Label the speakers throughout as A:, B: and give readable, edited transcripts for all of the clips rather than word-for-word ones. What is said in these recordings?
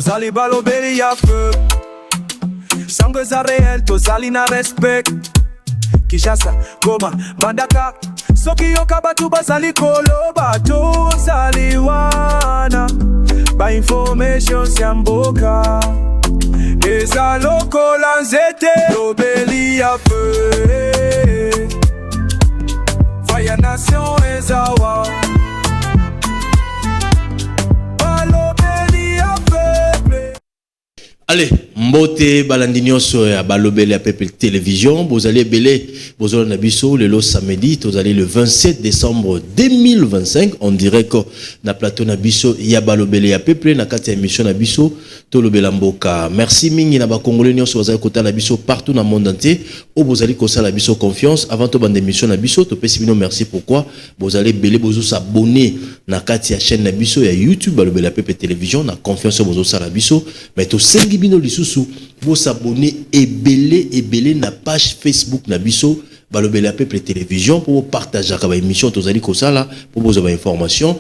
A: tozali balobeli ya feu sango eza réel tozali na respect Kishasa, Goma, Mandaka soki yoka batu bazali koloba tozali wana ba information siamboka eza lokola nzete lobeli ya feu Fire Nation ezawa
B: Allez, mbote balandinyoso ya balobele ya Peuple Télévision, vous allez belé, vous allez nabiso le samedi, vous allez le 27 décembre 2025, on dirait que na plateau nabiso ya balobele ya Peuple na kati émission nabiso to lobela mboka. Merci mingi na ba congolais nyonso vous allez kota nabiso partout dans le monde entier, ou vous allez kosa nabiso confiance avant to bande émission nabiso to pesibino merci pourquoi vous allez belé vous s'abonner na kati ya chaîne nabiso ya YouTube balobele ya Peuple Télévision na confiance vous ça nabiso mais to bino lisusu vous s'abonner et belé na page Facebook na biso balobela Peuple Télévision pour partager ka ba émission tozali ko sala pour vous avoir information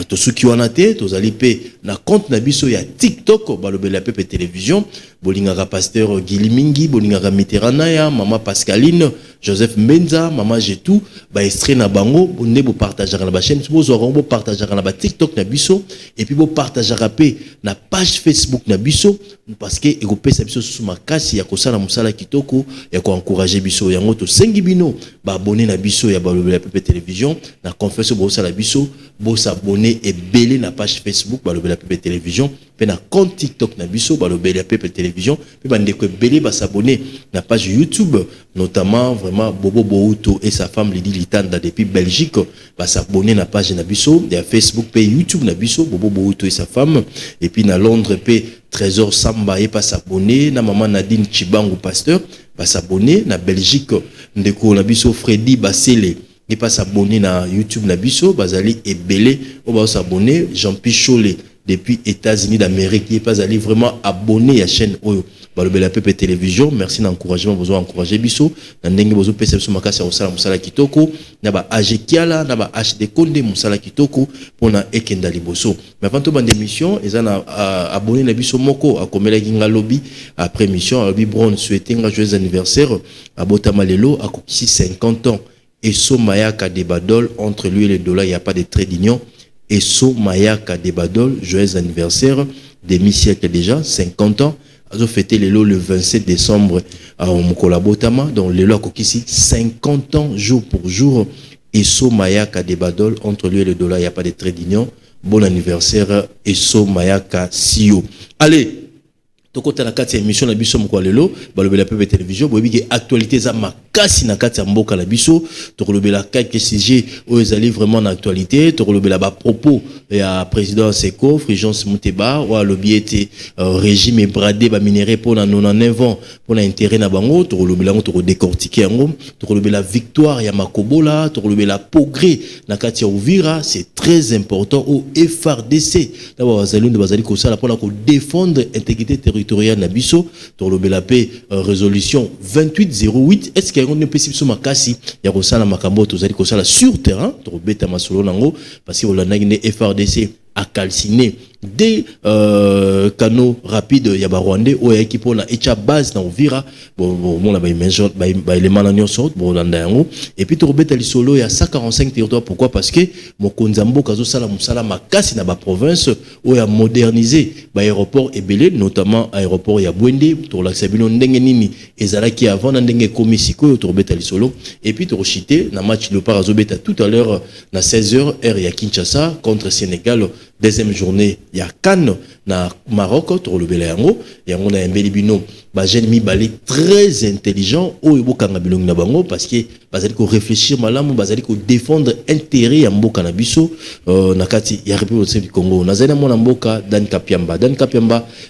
B: to suki wana te tozali pe na compte na biso ya TikTok balobela Peuple Télévision bolinga pasteur Gilimingi bolinga Mitterana ya mama Pascaline Joseph Menza mama Jetou ba extrait na bango bonne bo partager na ba chaîne vous auront bo partager na ba TikTok na biso et puis bo partager pe na page Facebook na biso parce que ego pesa biso sous makasi ya kosala musala kitoko ya ko encourager biso yango to sengi bino ba abonner na biso ya balobela Peuple Télévision na confiance bo sala biso bo s'abonner et belé na page Facebook balobela Peuple Télévision pe na compte TikTok na biso balobela Peuple Télévision pe bande ko belé ba s'abonner na page YouTube notamment vraiment Bobo Bouto et sa femme Lydie Litanda depuis Belgique ba s'abonner na page na biso ya Facebook pe YouTube na biso Bobo Bouto et sa femme et puis na Londres pe Trésor Samba et pas s'abonner na maman Nadine Chibangu pasteur pas s'abonner na Belgique ndeko na biso Freddy Basele et pas s'abonner na YouTube na biso bazali et belé on va s'abonner Jean-Pierre Cholet depuis États-Unis d'Amérique et pas aller vraiment abonné à chaîne Oyo balobela Peuple Télévision merci d'encouragement besoin encourager biso na ndenge besoin pesa biso makasi ya osala musala kitoko na ba ajekiala na ba HD Konde musala kitoko pona ekenda liboso mais avant to bande émission ezana abonné na biso moko akomela kinga lobby après émission lobby Brown souhaiter un joyeux anniversaire à Botamalelo à kokisi 50 ans et so mayaka debadol entre lui et le dollar il y a pas de trait d'union et so mayaka debadol joyeux anniversaire demi-siècle déjà 50 ans a fêté le 27 décembre à Mokolabotama donc le loi kokisi 50 ans jour pour jour et so mayaka debadol entre lui et le dollar il y a pas de trait d'union bon anniversaire et so mayaka sio allez tokota na kati ya émission na biso mko lelo balobela Peuple Télévision boyebi ke actualité za makasi na kati ya mboka na biso tokolobela quelques sujets où ezali vraiment na actualité tokolobela ba propos ya président Seko Fulgence Muteba ou alobi ete régime bradé ba minéré pour na 99 ans pour na intérêt na bango tokolobela ngo tokodécortiquer yango tokolobela victoire ya Makobola tokolobela progrès na kati ya Uvira c'est très important au FRDC d'abord bazali ko sala pour na ko défendre intégrité territoriale na biso tokolobela pe résolution 2808 est-ce qu'il y a une possibilité makasi ya ko sala makambo tozali ko sala sur terrain tokobeta masolo nango parce que olandaki ne FRDC a calciné des canaux rapides ya ba Rwandais o ya kipo na echa base na Uvira bon la ba image ba élément na nyonso bon landa yango et puis to robeta lisolo ya 145 territoires pourquoi parce que mokonza mboka zo sala musala makasi na ba province o ya moderniser ba aéroport ebele notamment aéroport ya Bwende to la sabino ndenge nini ezalaki avant na ndenge komisiko to robeta lisolo et puis to rochité na match le parazobeta tout à l'heure na 16h heure ya Kinshasa contre Sénégal deuxième journée ya Cannes na Maroc tokolobela yango na yembeli bino ba jeune mibali très intelligent oyo bokanga bilongi na bango parce que bazali ko réfléchir malamu bazali ko défendre intérêt ya mboka na biso na kati ya République du Congo nazali mona mboka Dan Kapiamba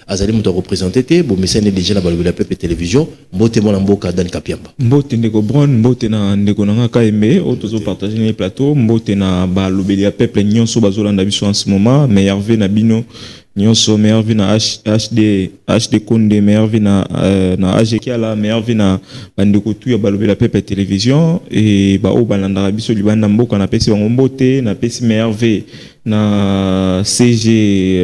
B: azali muto représenter te bo mesene déjà na balobela Peuple Télévision mbote mona mboka Dan Kapiamba
C: mbote ndeko Brown mbote na ndeko nanga KMB otozo partager les plateaux mbote na balobela Peuple nyonso bazolanda biso en ce moment mais Hervé na bino nyonso meilleur vie na HD Konde, meilleur vie na AG Kiala, meilleur vie na bandeko tu ya balobela pepe télévision et ba o balanda biso libanda mboka na pesi bango mbote na pesi meilleur vie na CG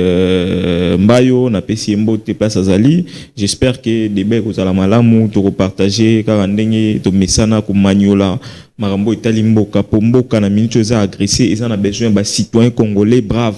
C: Mbayo na pesi mbote place azali. J'espère que débat kozala malamu to partager car ndenge to mesana ko maniola marambo etali mboka po mboka na minute za agressé et ça a besoin ba citoyens congolais braves.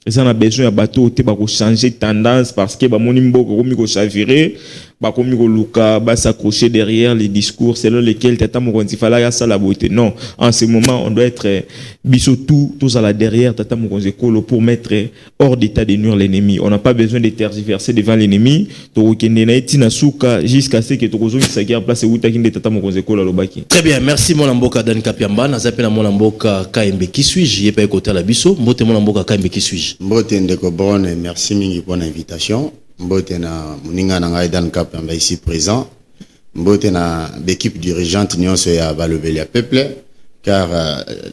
C: Ils ont besoin de bateau pour changer tendance parce que moni mboka komi ko chavirer ba komi ko luka ba s'accrocher derrière les discours selon lesquels tata mokonzi fala ya sala beauté. Non, en ce moment on doit être biso tous à la derrière tata mokonzi kolo pour mettre hors d'état de nuire l'ennemi. On n'a pas besoin de tergiverser devant l'ennemi to kende na etina suka jusqu'à ce que to kozo sa guerre place uta kinde tata mokonzi kolo lobaki.
B: Très bien, merci mon mboka Dan Kapiamba na zapena mon mboka Kaembe qui suis-je yé côté la biso mbote mon mboka Kaembe qui suis-je.
D: Mbote ndeko bon, merci mingi pour l'invitation. Mbote na muninga na ngai Dan Kapiamba ici présent. Mbote na l'équipe dirigeante nyonso ya balobeli ya peuple car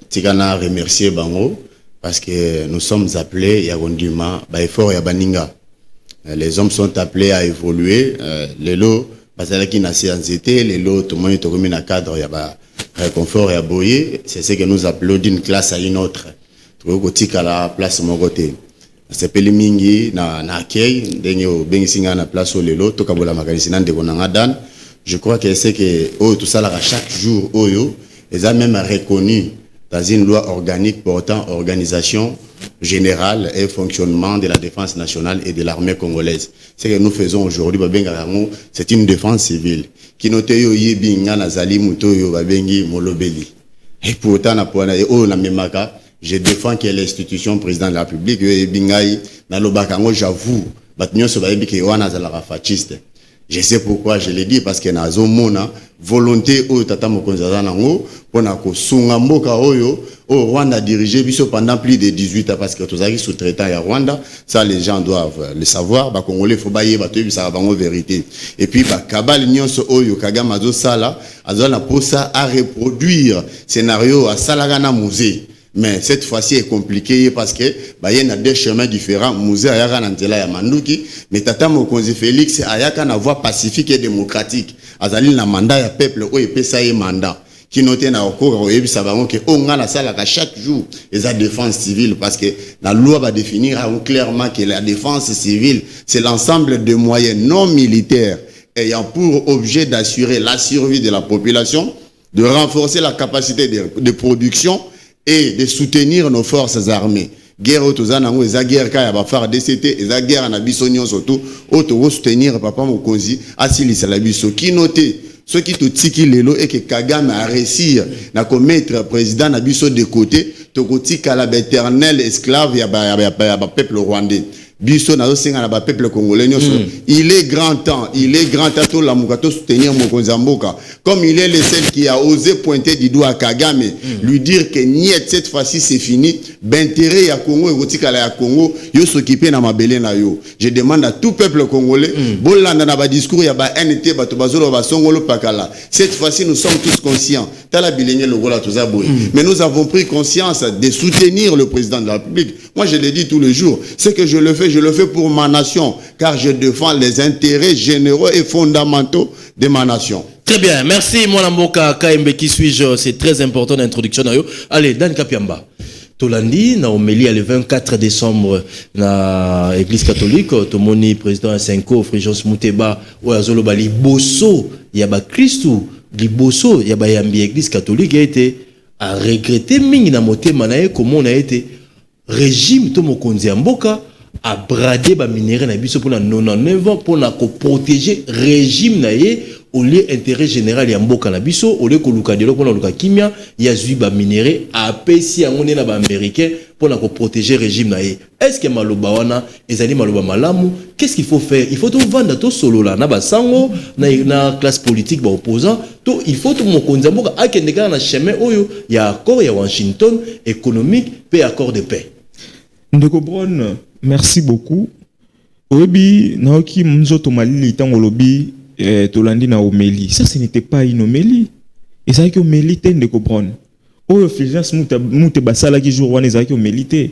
D: tigana remercier bango parce que nous sommes appelés ya kondima ba effort ya baninga. Les hommes sont appelés à évoluer lelo bazalaki na sianzité lelo tout le monde est na cadre ya ba réconfort ya boyer, c'est ce que nous appelons d'une classe à une autre. Trokotika la place mogote. C'est mingi na accueil ndenge bengisinga na place lelo to kabola makanisi na ndeko na Dan. Je crois que c'est que tout ça là chaque jour oyo ils ont même reconnu dans une loi organique portant organisation générale et fonctionnement de la défense nationale et de l'armée congolaise. Ce que nous faisons aujourd'hui c'est une défense civile qui note yo yebinga na zali muto yo babengi molobeli. Et pourtant na pona na memaka je défends que l'institution président de la République, j'avoue, je sais pourquoi je l'ai dit, parce que na zomona volonté au tata mokonza nango pona ko sunga mboka oyo au Rwanda dirigé biso pendant plus de 18 ans parce que tous sous-traitants à Rwanda, ça les gens doivent le savoir, ba congolais faut bailler ba to ça bango vérité. Et puis ba kabal nyonso oyo Kagame azo sala, azo na posa à reproduire scénario à Salagana musée. Mais cette fois-ci est compliqué parce que il y a deux chemins différents. Musée ayaka na nzela ya manduki, mais tata mokonzi Félix ayaka na voie pacifique et démocratique. Azali na mandat ya peuple o epesa ye mandat. Qui note na okoro oyebisa bango que onga na sala ka chaque jour les défense civile parce que la loi va définir clairement que la défense civile c'est l'ensemble de moyens non militaires ayant pour objet d'assurer la survie de la population, de renforcer la capacité de production et de soutenir nos forces armées. Guerre autozana ngo eza guerre ka ya ba far DCT eza guerre na biso nyonso to auto soutenir papa mokonzi asilisa la biso ki noté ce qui te tiki lelo et que Kagame a réussi na commettre président na biso de côté to kotika la éternel esclave ya ba peuple rwandais. Biso na osenga na ba peuple congolais nyonso. Il est grand temps to la mukato soutenir mokonzi mboka comme il est le seul qui a osé pointer du doigt à Kagame lui dire que niet cette fois-ci c'est fini d'intérêt ya Congo et kotika la ya Congo yo s'occuper na mabele na yo. Je demande à tout peuple congolais bolanda na ba discours ya ba NT bato bazolo ba songolo pakala. Cette fois-ci nous sommes tous conscients tala bilenye logola tozaboy mais nous avons pris conscience de soutenir le président de la République. Moi je le dis tous les jours, c'est que je le fais pour ma nation, car je défends les intérêts généraux et fondamentaux de ma nation.
B: Très bien, merci mon amboka Kaembe qui suis-je, c'est très important l'introduction. Allez, Dan Kapiamba. Tolandi, na homélie le 24 décembre na Église catholique, Tomoni président Senko, Frigence Mouteba, Oazolo Bali Bosso, Yaba Christou, Libosso, Yaba Yambi Église catholique a été à regretter mingi na moté manae comment on a été régime to mokonzi mboka a brader ba minerai na biso pour 99 ans pour na ko protéger régime na ye au lieu intérêt général ya mboka na biso au lieu ko luka delo ko na luka kimia ya zui ba minerai a pesi ngone na ba américain pour na ko protéger régime na ye. Est-ce que maloba wana ezali maloba malamu? Qu'est-ce qu'il faut faire? Il faut tout vendre to solo là na ba sango na classe politique ba opposant to il faut tout mokonza mboka akendeka na chemin oyo ya accord ya Washington économique pe accord de paix.
C: Ndeko Bron, merci beaucoup. Obi naoki mzoto malili tango lobi tolandi na homélie. Ça ce n'était pas une homélie. Et ça que homélie te Ndeko Bron. Oyo Fulgence Moute basala ki jour wana ezaki homélie te.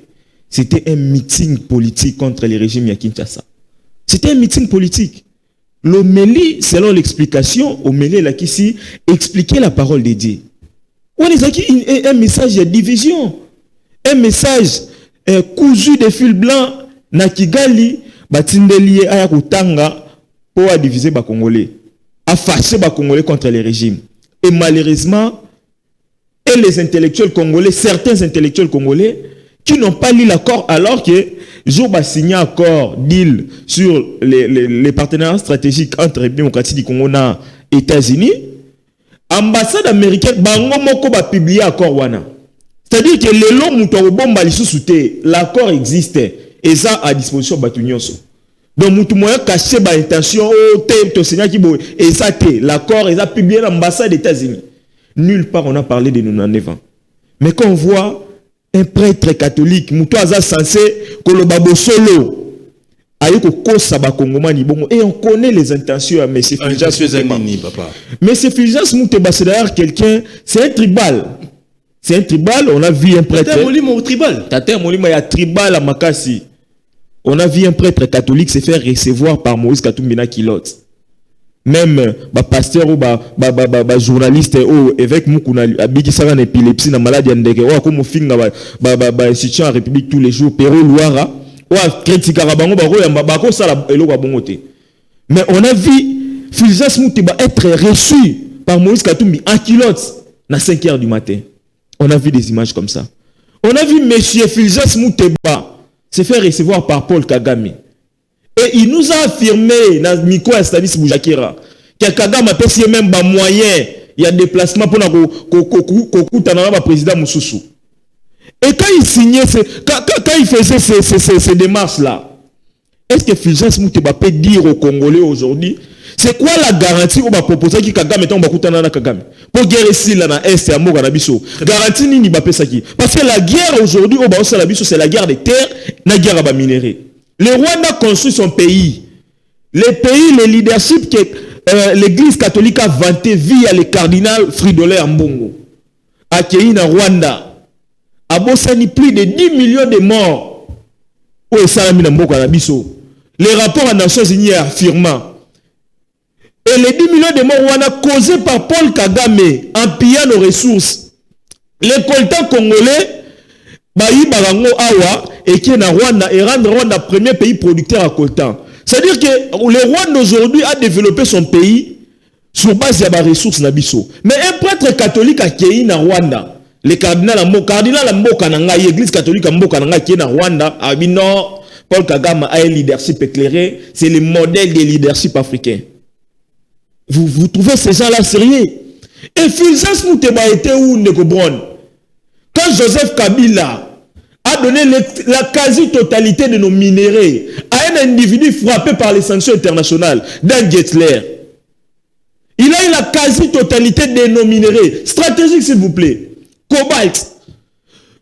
C: c'était un meeting politique contre le régime ya Kinshasa. C'était un meeting politique. L'homélie, selon l'explication, homélie là qui expliquait la parole de Dieu. On est un message de division, un message cousu de fil blanc na Kigali, batindeli aya kutanga pour diviser ba Congolais, à fâcher ba Congolais contre le régime. Et malheureusement, et les intellectuels congolais, certains intellectuels congolais qui n'ont pas lu l'accord alors que jour va signer un accord, deal sur les partenariats stratégiques entre la démocratie du Congo et les États-Unis, l'ambassade américaine bango moko ba publier accord wana. C'est-à-dire que les longs moutons bomba li sous-souté, l'accord existe et ça à disposition batu nyonso. Donc moutou moyen caché ba intention au to seigneur qui boy et ça l'accord est publié à l'ambassade des États-Unis. Nulle part on a parlé de 99 ans. Mais quand on voit un prêtre catholique, moutou aza censé kolobabo solo, ayoko kosa ba kongomani bongo et on connaît les intentions à M. Fulgence. Mais c'est Fulgence Mouteba, c'est d'ailleurs quelqu'un, c'est un tribal. C'est un tribal, on a vu un prêtre.
B: Tata Molima au tribal.
C: Tata Molima, il y a tribal à Makassi. On a vu un prêtre catholique se faire recevoir par Moïse Katumbina Kilote. Même pasteur ou journaliste ou évêque Mukuna abiki sanga na épilepsie na maladie ndeke ou comme finga institution en République tous les jours Pérou Loira ou critique bango bako sala eloko bongote. Mais on a vu Fulgence Mouteba être reçu par Moïse Katumbi en Kilote à 5h du matin. On a vu des images comme ça. On a vu monsieur Fulgence Mouteba se faire recevoir par Paul Kagame. Et il nous a affirmé dans Miko et Stanis Boujakira que Kagame a passé même des moyens, il y a des déplacements pour le président Moussoussou. Et quand il signait, quand il faisait ces démarches-là, est-ce que Fulgence Mouteba peut dire aux Congolais aujourd'hui, c'est quoi la garantie qu'on va proposer que Kagame est en Bakutana Kagame pour guérir ici là dans l'Est et à Moganabiso? Garantie ni Mbappé Saki. Parce que la guerre aujourd'hui au Baosalabiso, c'est la guerre des terres, la guerre à minéraux. Le Rwanda construit son pays. Les pays, les leaderships que l'église catholique a vanté via le cardinal Fridolin Ambongo. À Kéina, Rwanda. À Bossani, plus de 10 millions de morts. Où est Salami Namboka Nabiso? Les rapports à Nations Unies affirment. Et les 10 millions de morts Rwanda causés par Paul Kagame en pillant nos ressources. Les coltans congolais, Bayi Barango Awa, et qui est en Rwanda, et rendre Rwanda premier pays producteur à coltan. C'est-à-dire que le Rwanda aujourd'hui a développé son pays sur base de la ressource Nabiso. Mais un prêtre catholique a qui en Rwanda, le cardinal Mboka Nanga, l'église catholique Mboka Nanga qui est en Rwanda, a dit non, Paul Kagame a un leadership éclairé, c'est le modèle des leadership africains. Vous trouvez ces gens-là sérieux? Et Fulgence Mouteba était où Nekobron? Quand Joseph Kabila a donné la quasi-totalité de nos minéraux à un individu frappé par les sanctions internationales, Dan Gettler, il a eu la quasi-totalité de nos minéraux stratégiques, s'il vous plaît. Cobalt.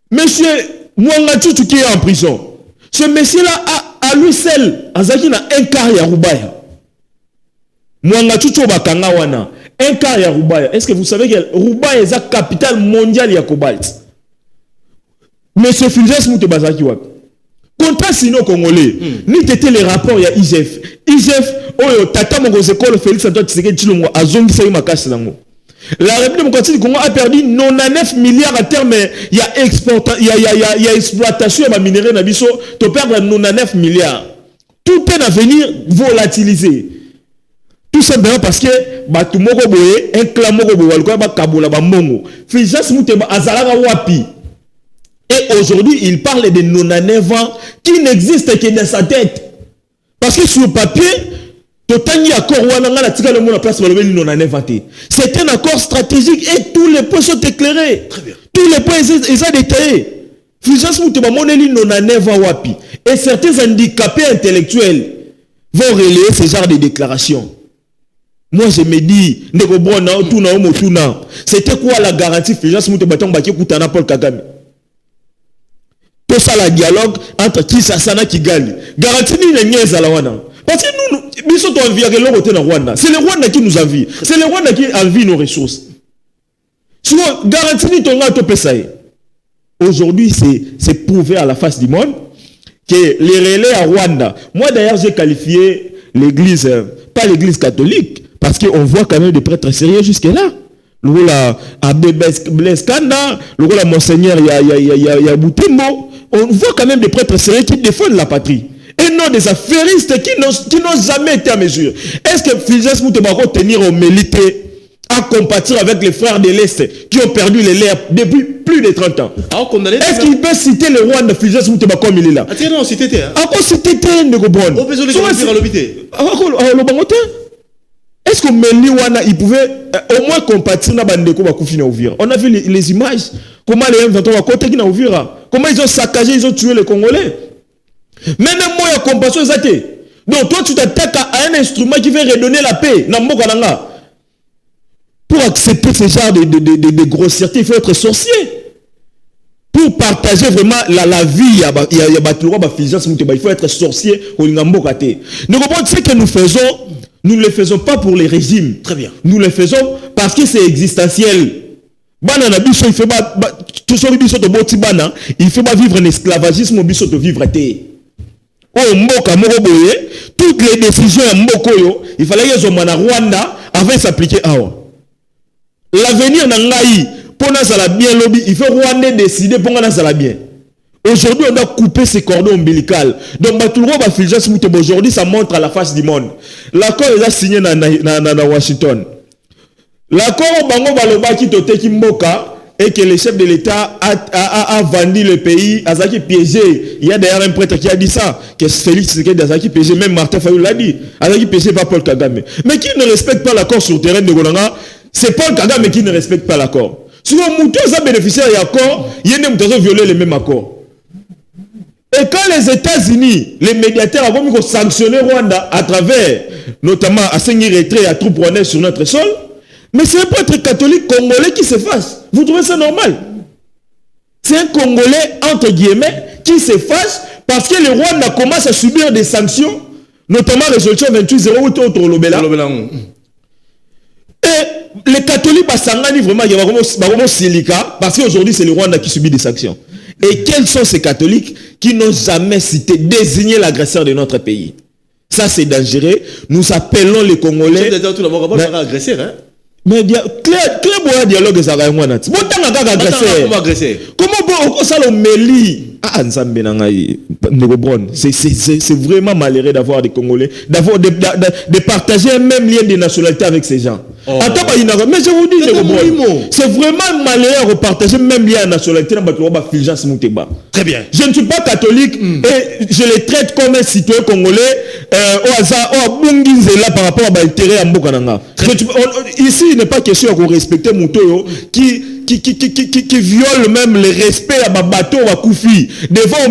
C: Monsieur Mwangachuchu qui est en prison. Ce monsieur-là a à lui seul, un quart ya Rubaya. Mwangachuchu bakanga wana. Un quart ya Rubaya. Est-ce que vous savez que Rubaya est la capitale mondiale ya Cobalt? Monsieur Fulgence Mouteba Zaki wapi? Contrat sino congolais. Ni tete les rapports ya IGF. IGF oyo tata mongo école Félix Antoine Tshisekedi Tshilombo azongi sa makasi nango. La République démocratique du Congo a perdu 99 milliards à terme. Il y a exploitation de minéraux na biso, to perdre 99 milliards. Tout est à venir volatilisé. Tout simplement parce que batu moko boye, un clan moko boye, walko ba kabola ba mongo. Fulgence Mouteba azalaka wapi? Et aujourd'hui, il parle de 99 ans qui n'existent que dans sa tête. Parce que sur le papier, c'est un accord stratégique et tous les points sont éclairés. Tous les points sont détaillés. Fulgence Mouteba moneli 99 ans wapi. Et certains handicapés intellectuels vont relayer ce genre de déclarations. Moi je me dis, c'était quoi la garantie Fulgence Mouteba Tambaki Koutana Paul Kagame? Tout ça, le dialogue entre Kinshasa et Kigali. Garantie ni n'y a wana. Parce que nous sommes envie de le Rwanda. C'est le Rwanda qui nous envie. C'est le Rwanda qui envie nos ressources. Sinon, garantie ni tonga to pesaye. Aujourd'hui, c'est prouvé à la face du monde que les relais à Rwanda, moi d'ailleurs j'ai qualifié l'église, pas l'église catholique, parce qu'on voit quand même des prêtres sérieux jusque-là. Le rôle à Blaise Kanda, le rôle à Monseigneur Boutembo, on voit quand même des prêtres sérieux qui défendent la patrie. Et non des affairistes qui n'ont jamais été à mesure. Est-ce que Fulgence Moutéba va tenir au mélité à compatir avec les frères de l'Est qui ont perdu les lèvres depuis plus de 30 ans? Est-ce qu'il peut citer le roi de Fulgence Moutéba comme il est là?
B: Non, c'était.
C: Encore citer Ndeko Bon. Est-ce que Meli Wana, il pouvait au moins compatir na bandeko bakufi na Uvira? On a vu les images. Comment les M23 va côté qui na Uvira? Comment ils ont saccagé, ils ont tué les Congolais? Même moi, il y a compassion, donc toi, tu t'attaques à un instrument qui veut redonner la paix. Pour accepter ce genre de grossièreté, il faut être sorcier. Pour partager vraiment la vie, il faut être sorcier. Donc, ce que nous faisons, nous ne le faisons pas pour les régimes.
B: Très bien.
C: Nous le faisons parce que c'est existentiel. Il faut pas vivre un esclavagisme, il faut vivre toutes les décisions à Mbokoyo, il fallait que les Rwanda avaient s'appliquer à eux. L'avenir n'a pas pour nous bien lobby, il faut Rwanda décider pour nous bien. Aujourd'hui, on a coupé ces cordons ombilicaux. Donc, aujourd'hui, ça montre à la face du monde. L'accord est signé dans Washington. L'accord Bango Baloba qui tote qui Mboka et que le chef de l'État a vendu le pays, Azaki piégé. Il y a d'ailleurs un prêtre qui a dit ça, que Félix Tshisekedi Azaki piégé, même Martin Fayou l'a dit. Azaki piégé par Paul Kagame. Mais qui ne respecte pas l'accord sur le terrain de Golanga, c'est Paul Kagame qui ne respecte pas l'accord. Si on mouton a bénéficié de l'accord, il y a des violer les mêmes accords. Et quand les États-Unis, les médiateurs ont sanctionné Rwanda à travers, notamment à Saint-Rétré et à troupes rwandaises sur notre sol, mais c'est un prêtre catholique congolais qui s'efface. Vous trouvez ça normal? C'est un Congolais, entre guillemets, qui s'efface parce que le Rwanda commence à subir des sanctions, notamment résolution 28-0 ou Tolobela. Et les catholiques, vraiment, il y a vraiment silica parce qu'aujourd'hui, c'est le Rwanda qui subit des sanctions. Et quels sont ces catholiques qui n'ont jamais cité, désigné l'agresseur de notre pays? Ça, c'est dangereux. Nous appelons les Congolais. Mais clair dialogue ça va moi nati. Comment agresser? Comment ça le meli? Ah nzambe na ngai Ndeko. C'est vraiment malheureux d'avoir des Congolais, d'avoir de partager un même lien de nationalité avec ces gens. Mais je vous dis, c'est vraiment malheureux de partager même lien de nationalité dans la Fulgence Moutéba. Très bien. Je ne suis pas catholique et je les traite comme un citoyen congolais au hasard, au Bunginzela par rapport à l'intérêt à Mbokananga. Ici, il n'est pas question de respecter Moutoyo qui viole même le respect à ma bateau à Koufi devant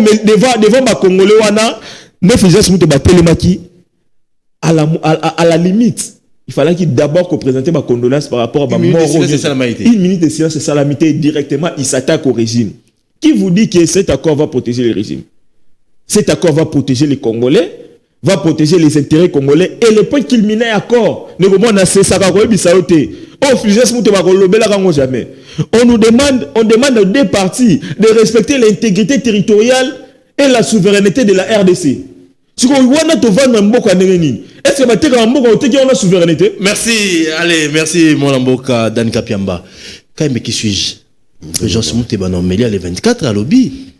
C: ma Congolais wana ne Fulgence Moutéba telemaki à la limite. Il fallait qu'il d'abord présente ma condolence par rapport à ma mort. Une minute de silence et salamité directement, il s'attaque au régime. Qui vous dit que cet accord va protéger le régime? Cet accord va protéger les Congolais, va protéger les intérêts congolais et le point culminant accord. On demande aux deux parties de respecter l'intégrité territoriale et la souveraineté de la RDC. Est-ce que la souveraineté?
B: Merci, allez, merci mon Mboka Dan Kapiamba. Quand qui suis-je? Fulgence Moutéba non mêlé les 24 à lobby.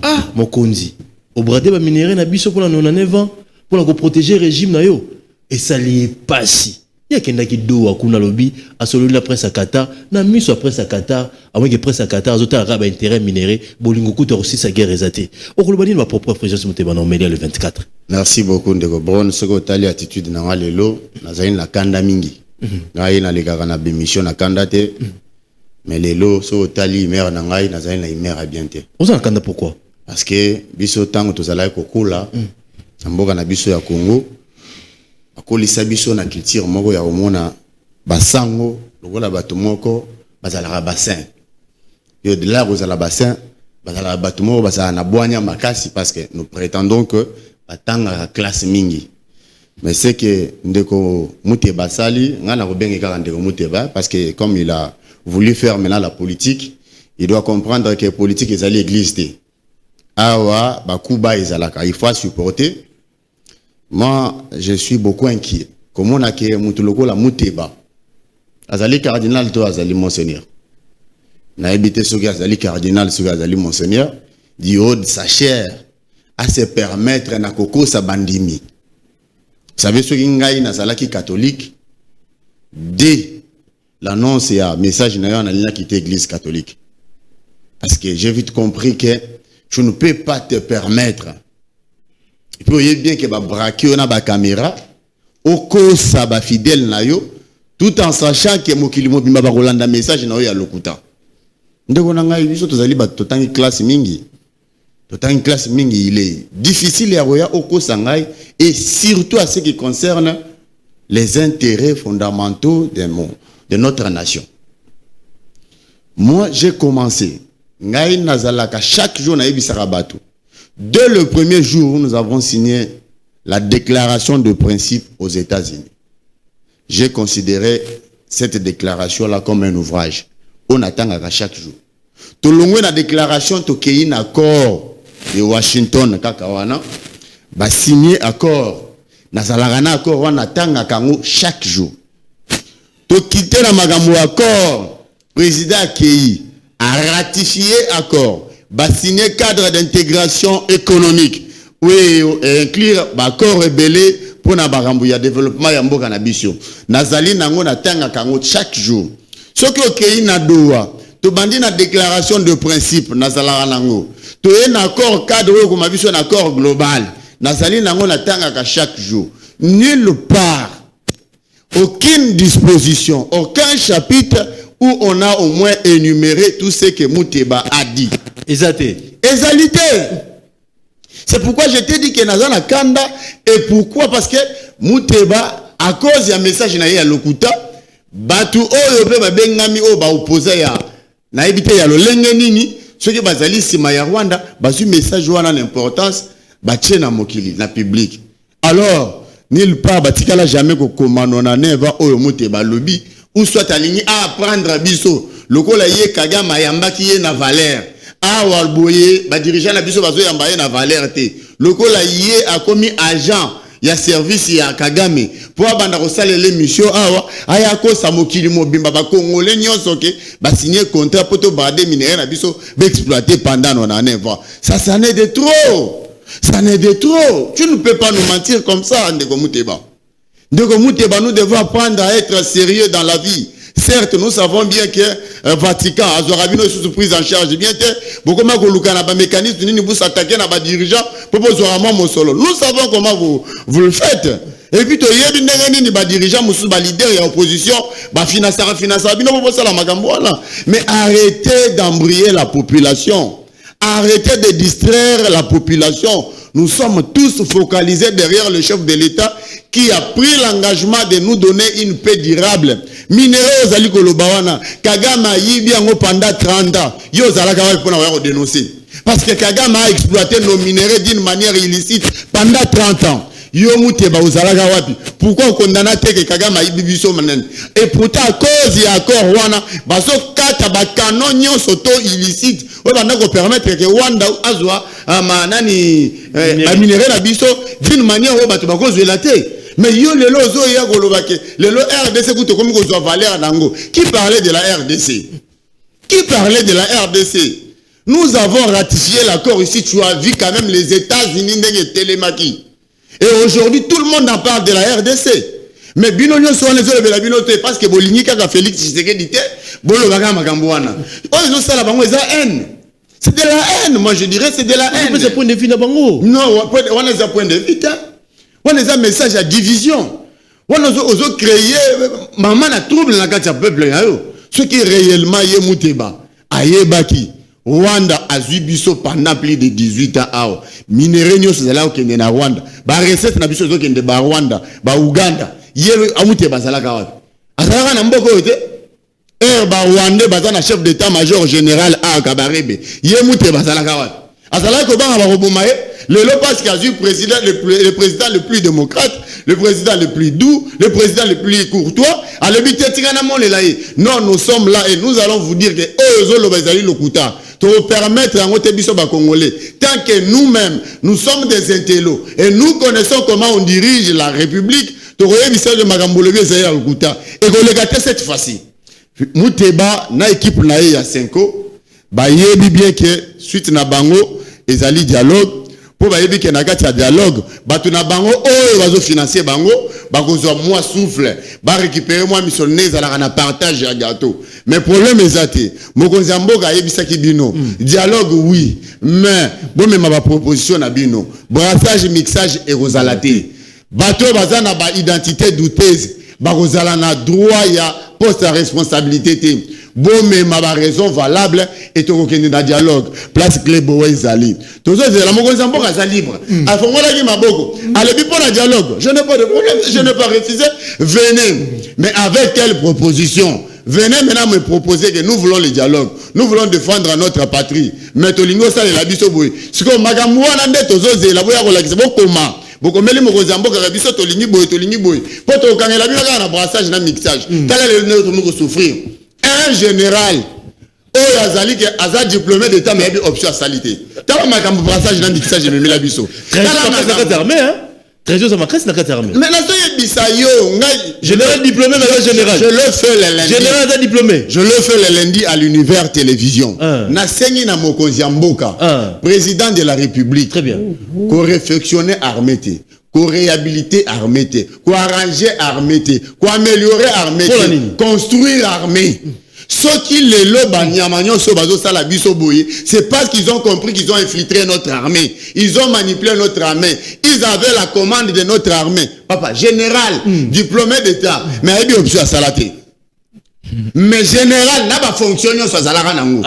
B: Ah, mon kondi. Au bradé ba minéré na biso pour la 99 ans pour la protéger régime na yo. Et ça lié pas si. Il y a quelqu'un qui doit kuna lobby à celui de la presse à Qatar, na mis à presse à Qatar, à moins que presse à Qatar, autres arabes intérêt minéré, bolingo coûte aussi sa guerre exatée. Au Kolobani ma propre Fulgence Moutéba non mêlé le 24.
D: Merci beaucoup Ndeko Bon, ce que tali attitude na lelo, na zaine la kanda mingi. Na yena le gars na bémission na kanda te. Mais lelo so tali mère na ngai na zaine la mère a bien te.
B: On s'en kanda pourquoi?
D: Parce que biso tango tozala kokula, mboka na biso ya Congo. Akolisa biso na culture moko ya omona basango lokola bato moko bazala bassin yo de là ozala bassin bazala bato moko bazala na bwanya makasi parce que nous prétendons que batanga la classe mingi mais c'est que Ndeko Moutéba sali ngana ko bengi kaka Ndeko Moutéba parce que comme il a voulu faire maintenant la politique il doit comprendre que politique est à l'église. Awa, Bakuba est à la il faut supporter. Moi, je suis beaucoup inquiet. Comment on a que Moutuloko la Mouteba. Azali cardinal, toi, Azali monseigneur. Na habité ce gars, Azali cardinal, ce gars, Azali monseigneur. Du haut de sa chair, à se permettre na koko sa bandimi. Vous savez ce qui est nazalaki catholique dès l'annonce et un message n'a rien quitté l'église catholique. Parce que j'ai vite compris que je ne peux pas te permettre. Il peut y bien que ba braquer na ba caméra au kosa ba fidèle na yo tout en sachant que mokilimo bimba ba rolanda message na yo ya lokuta. Ndeko na ngai biso tozali ba totangi classe mingi. Totangi classe mingi il est difficile ya roya au kosa ngai et surtout à ce qui concerne les intérêts fondamentaux de notre nation. Moi j'ai commencé ngai nazalaka chaque jour na ebisaka bato. Dès le premier jour, nous avons signé la déclaration de principe aux États-Unis. J'ai considéré cette déclaration-là comme un ouvrage. On attend à chaque jour. Tout le monde la déclaration, tout un accord de Washington, kakawana, ba signé accord. Nazalagana accord, on attend à chaque jour. Tout quitter la magamou accord, président Kei a ratifié accord. Ba signer cadre d'intégration économique. Oui, inclure accord rebellé pour na barambu ya développement ya mboka na biso. Nazali nango na tanga kango chaque jour. Ce que okei na doa, to bandi na déclaration de principe nazala nango. To un accord cadre ko mabiso na accord global. Nazali nango na tanga ka chaque jour. Nulle part, aucune disposition, aucun chapitre où on a au moins énuméré tout ce que Mouteba a dit. Exalité. C'est pourquoi je t'ai dit que Nazana Kanda. Et pourquoi? Parce que Mouteba, à cause d'un message na lokuta, batu oyo be bengami o ba opposé ya na ebité ya lolenge nini, ceux qui bazali sima ya Rwanda, basu message wana l'importance ba tchena mokili na public. Alors, nulle part batikala jamais ko komano na neva oyo Mouteba lobby ou soit aligné à apprendre biso. Lokola ye Kagama yamba ki ye na valeur. Awa boye ba dirigeant na biso bazo yamba ye na valeur te. Lokola ye a commis agent ya service ya Kagame pour abanda ko sala l'émission awa aya ko samokili mobimba ba congolais nyonso ke ba signer contrat pour to bade minéraux na biso ba exploiter pendant on en va. Ça n'est de trop. Ça n'est de trop. Tu ne peux pas nous mentir comme ça Ndeko Mouteba. Ndeko Mouteba, nous devons apprendre à être sérieux dans la vie. Certes, nous savons bien que Vatican, Azorabino est prise en charge. Bien que beaucoup de mécanismes vous s'attaquer à des dirigeants pour vous mon solo. Nous savons comment vous le faites. Et puis, il y a des dirigeants, des leaders et opposition, mais arrêtez d'embrayer la population. Arrêtez de distraire la population. Nous sommes tous focalisés derrière le chef de l'État qui a pris l'engagement de nous donner une paix durable. Minéraux Zali Kolobawana, Kagama Yibiango pendant 30 ans. Yo Zalaka pour dénoncer. Parce que Kagama a exploité nos minéraux d'une manière illicite pendant 30 ans. Yo Mouteba Zalaka wapi. Pourquoi on condamne que Kagama Yibibiso manen? Et pourtant, à cause de l'accord Wana, baso kata ba canon nyon soto illicite. On va permettre que Wanda Azwa manani minéraux na biso d'une manière où batu ba cause de la terre. Mais yo le lozo ya golobake le RDC kuto comme ko valeur nango. Qui parlait de la RDC? Qui parlait de la RDC? Nous avons ratifié l'accord ici, tu as vu quand même les États-Unis ndenge télémaki. Et aujourd'hui tout le monde en parle de la RDC. Mais binonyo so les autres la binote parce que bolingi kaka Félix Tshisekedi te bolo baka makambo wana. Oh ils ont ça la bango eza haine. C'est de la haine, moi je dirais c'est de la haine.
B: C'est point de vue na bango.
D: Non, on a un point de vue. On a un message à division. On a créé maman na trouble na kati ya peuple yo. Ce qui est réellement yé Mouteba, ayebaki Rwanda a biso pendant plus de 18 ans. Minéraux nyos zala okende na Rwanda. Ba recette na biso zokende ba Rwanda, ba Uganda. Yé Mouteba zalaka wapi? Azalaka na mboko yote. Ba Rwanda bazana chef d'état-major général à Kabarebe. Yé Mouteba zalaka wapi? Azalaka ko banga ba robomaye. Le parce qu'il y a eu le président le plus démocrate, le président le plus doux, le président le plus courtois. Non, nous sommes là et nous allons vous dire que pour permettre à notre biso congolais, tant que nous-mêmes, nous sommes des intellos et nous connaissons comment on dirige la République, tu de Magambolobi et qu'on cette fois-ci. Mouteba, na équipe na ya 5 ans, ba yebi bien que suite na bango, ezali dialogue, pour ba yebi que na kati ya dialogue, ba tu na bango, oh, bazo financer bango, ba kozwa moi souffle, ba récupérer moi missionnaire, za na partage ya gâteau. Mais problème ezate, mokonzi mboka yebi saki bino, dialogue oui, mais bon même ma proposition na bino, brassage, mixage et rosalate. Bato bazana ba identité douteuse, ba rozala na droit ya poste à responsabilité. Bon, mais ma raison valable et tu reconnais dans dialogue. Place clé boé zali. Tout ça, c'est la mokonzambo kaza libre. A fond là qui m'a beaucoup. Allez, pour le dialogue. Je n'ai pas de problème. Je n'ai pas refusé. Venez. Mais avec quelle proposition? Venez maintenant me proposer que nous voulons le dialogue. Nous voulons défendre notre patrie. Mais Tolingo, ça, la biso boé. Ce que Magamouan ande tozoze, la boya la qui comment? Beaucoup meli mokozambo karabiso tolingi boy. Poto kangela bien na brassage na mixage. Tala le nous souffrir. Un général azali que aza diplômé d'état mais il option à salité. Tala makambo brassage na mixage me la biso.
B: Tala makambo armée hein. Trésor ça makresse na kati armée.
D: Mais la soye bisayo ngai
B: général diplômé mais général.
D: Je le fais le lundi.
B: Général a diplômé.
D: Je le fais le lundi à l'univers télévision. Na sengi na mokonzi mboka. Président de la République.
B: Très bien.
D: Ko réfectionner armée té. Ko réhabiliter armée té. Ko arranger armée té. Ko améliorer armée té. Construire armée. Ceux qui les c'est parce qu'ils ont compris qu'ils ont infiltré notre armée. Ils ont manipulé notre armée. Ils avaient la commande de notre armée. Papa, général, diplômé d'État, mais il y a option à salaté. Mais général, n'a pas fonctionné sur Zalara Nango.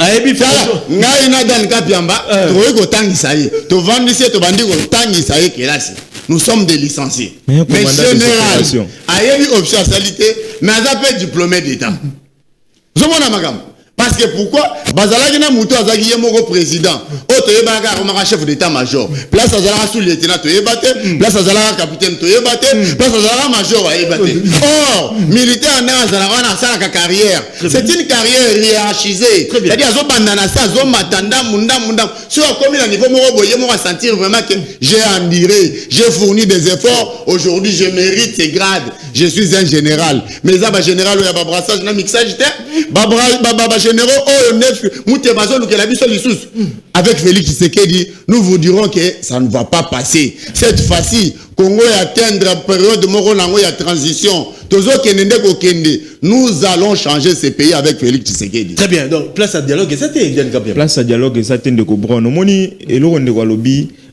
D: Nous sommes des licenciés. Mais général, il y a eu option à salité, mais il y a pas diplômé d'État. Parce que pourquoi Bazalaki na muto azaki yemoko président. Oto yebaka comme chef d'état-major. Place azalaka sous-lieutenant to yebate, place azalaka capitaine to yebate, place azalaka major wa yebate. Or, militaire na azalaka na sala carrière. C'est une carrière hiérarchisée. C'est-à-dire azo bandana sa azo matanda munda. Sur comme à niveau moko boye mo sentir vraiment que j'ai enduré, j'ai fourni des efforts. Aujourd'hui, je mérite ces grades. Je suis un général. Mais ça ba général ya ba brassage na mixage généraux avec Félix Tshisekedi, nous vous dirons que ça ne va pas passer. Cette fois-ci, Congo est atteindre la période de Moronango, il y a transition. Nous allons changer ce pays avec Félix Tshisekedi.
B: Très bien. Donc, place à dialogue, et ça t'est bien.
C: Place à dialogue, et ça t'est de Cobron.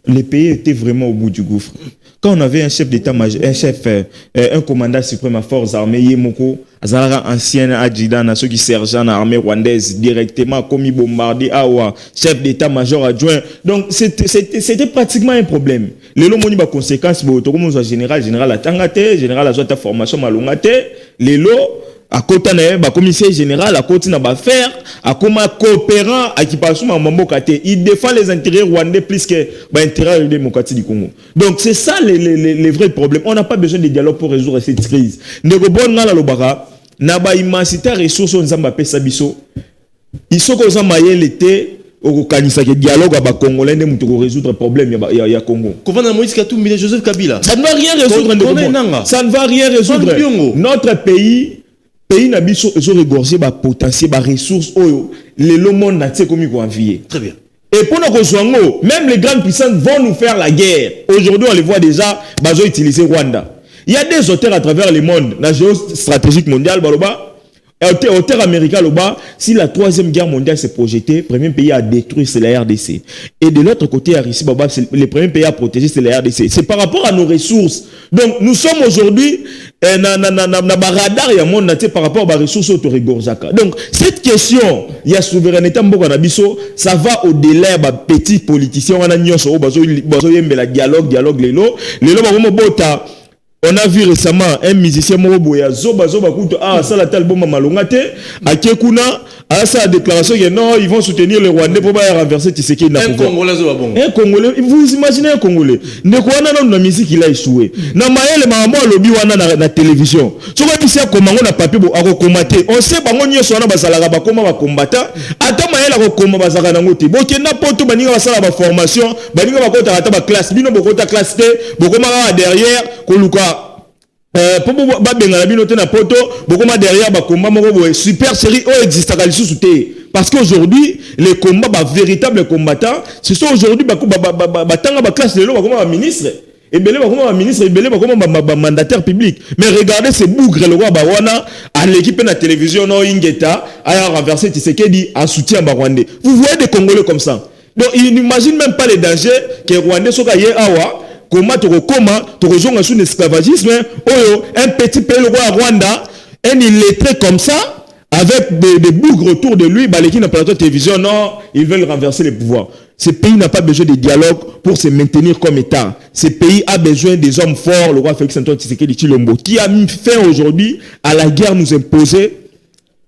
C: Le pays était vraiment au bout du gouffre. Quand on avait un chef d'état, un commandant suprême à forces armées, Yemoko, Azara ancien adjudant, ceux qui sergent en armée rwandaise, directement commis bombardé, Awa, chef d'état-major adjoint. Donc, c'était pratiquement un problème. Les lots moni ba conséquences, comme on général à Tangate, général à ta formation malongate, les lots, à côté na commissaire général à côté na ba faire à comme coopérant à qui passe ma mambo kate il défend les intérêts rwandais plus que ba intérêts démocratiques du Congo. Donc c'est ça les vrais problèmes. On n'a pas besoin de dialogue pour résoudre cette crise. Ndeko bon na lobaka na ba immensité ressources nzamba pesa biso isoko nzamba yelete au kanisa que dialogue avec Congolais ne peut résoudre le problème ya Congo.
B: Comment Moïse Katumbi et Joseph Kabila?
C: Ça ne va rien résoudre. Ça ne va rien résoudre. Notre pays nabiso ils ont regorgé ba potentiel ba ressources le monde n'a pas comme envier.
B: Très bien.
C: Et pour nos rejoindre, même les grandes puissances vont nous faire la guerre. Aujourd'hui, on les voit déjà, ils ont utilisé Rwanda. Il y a des auteurs à travers le monde, la géostratégique mondiale, auteur américain, si la troisième guerre mondiale s'est projetée, le premier pays à détruire, c'est la RDC. Et de l'autre côté, à Russie, le premier pays à protéger, c'est la RDC. C'est par rapport à nos ressources. Donc, nous sommes aujourd'hui, radar, il y a monde, par rapport aux ressources autorégorjaka. Donc, cette question, il y a souveraineté, ça va au-delà des petits politiciens, on a la dialogue, les lots, On a vu récemment un musicien Moroboya Zoba Kuto ça la album Malongate à Kekuna à sa déclaration que non ils vont soutenir les Rwandais pour renverser Tshisekedi na pouvoir. Un Congolais, vous imaginez un Congolais ne quoi non na musique il a échoué. Na maele mama lobi wana na télévision. So comme si comment on a papier pour combattre. On sait bango nyoso na basala ba koma ba combattant. Ata maele ko koma basaka na ngoti. Boke na poto baninga basala ba formation, baninga ba kota ata ba classe, bino bokota classe T, bokoma derrière koluka pour babenga bino te na poto bokoma derrière ba combat moko super série o existe à lisusu te parce qu'aujourd'hui les combats ba véritables combattants ce sont aujourd'hui ba tanga ba classe lelo ba koma ba ministre et belé ba koma ba ministre et belé ba koma ba mandataire public mais regardez ces bougres le roi ba wana à l'équipe na télévision no ingeta a renversé Tshisekedi en soutien ba Rwandais. Vous voyez des Congolais comme ça, donc ils n'imaginent même pas les dangers que Rwandais soka ye awa. Comment tu rejoins sous l'esclavagisme, un petit pays le roi Rwanda, un illettré comme ça, avec des bougres autour de lui, qui n'a pas la télévision, non, ils veulent renverser les pouvoirs. Ce pays n'a pas besoin de dialogue pour se maintenir comme État. Ce pays a besoin des hommes forts, le roi Félix Antoine Tshisekedi Tshilombo, qui a mis fin aujourd'hui à la guerre nous imposée,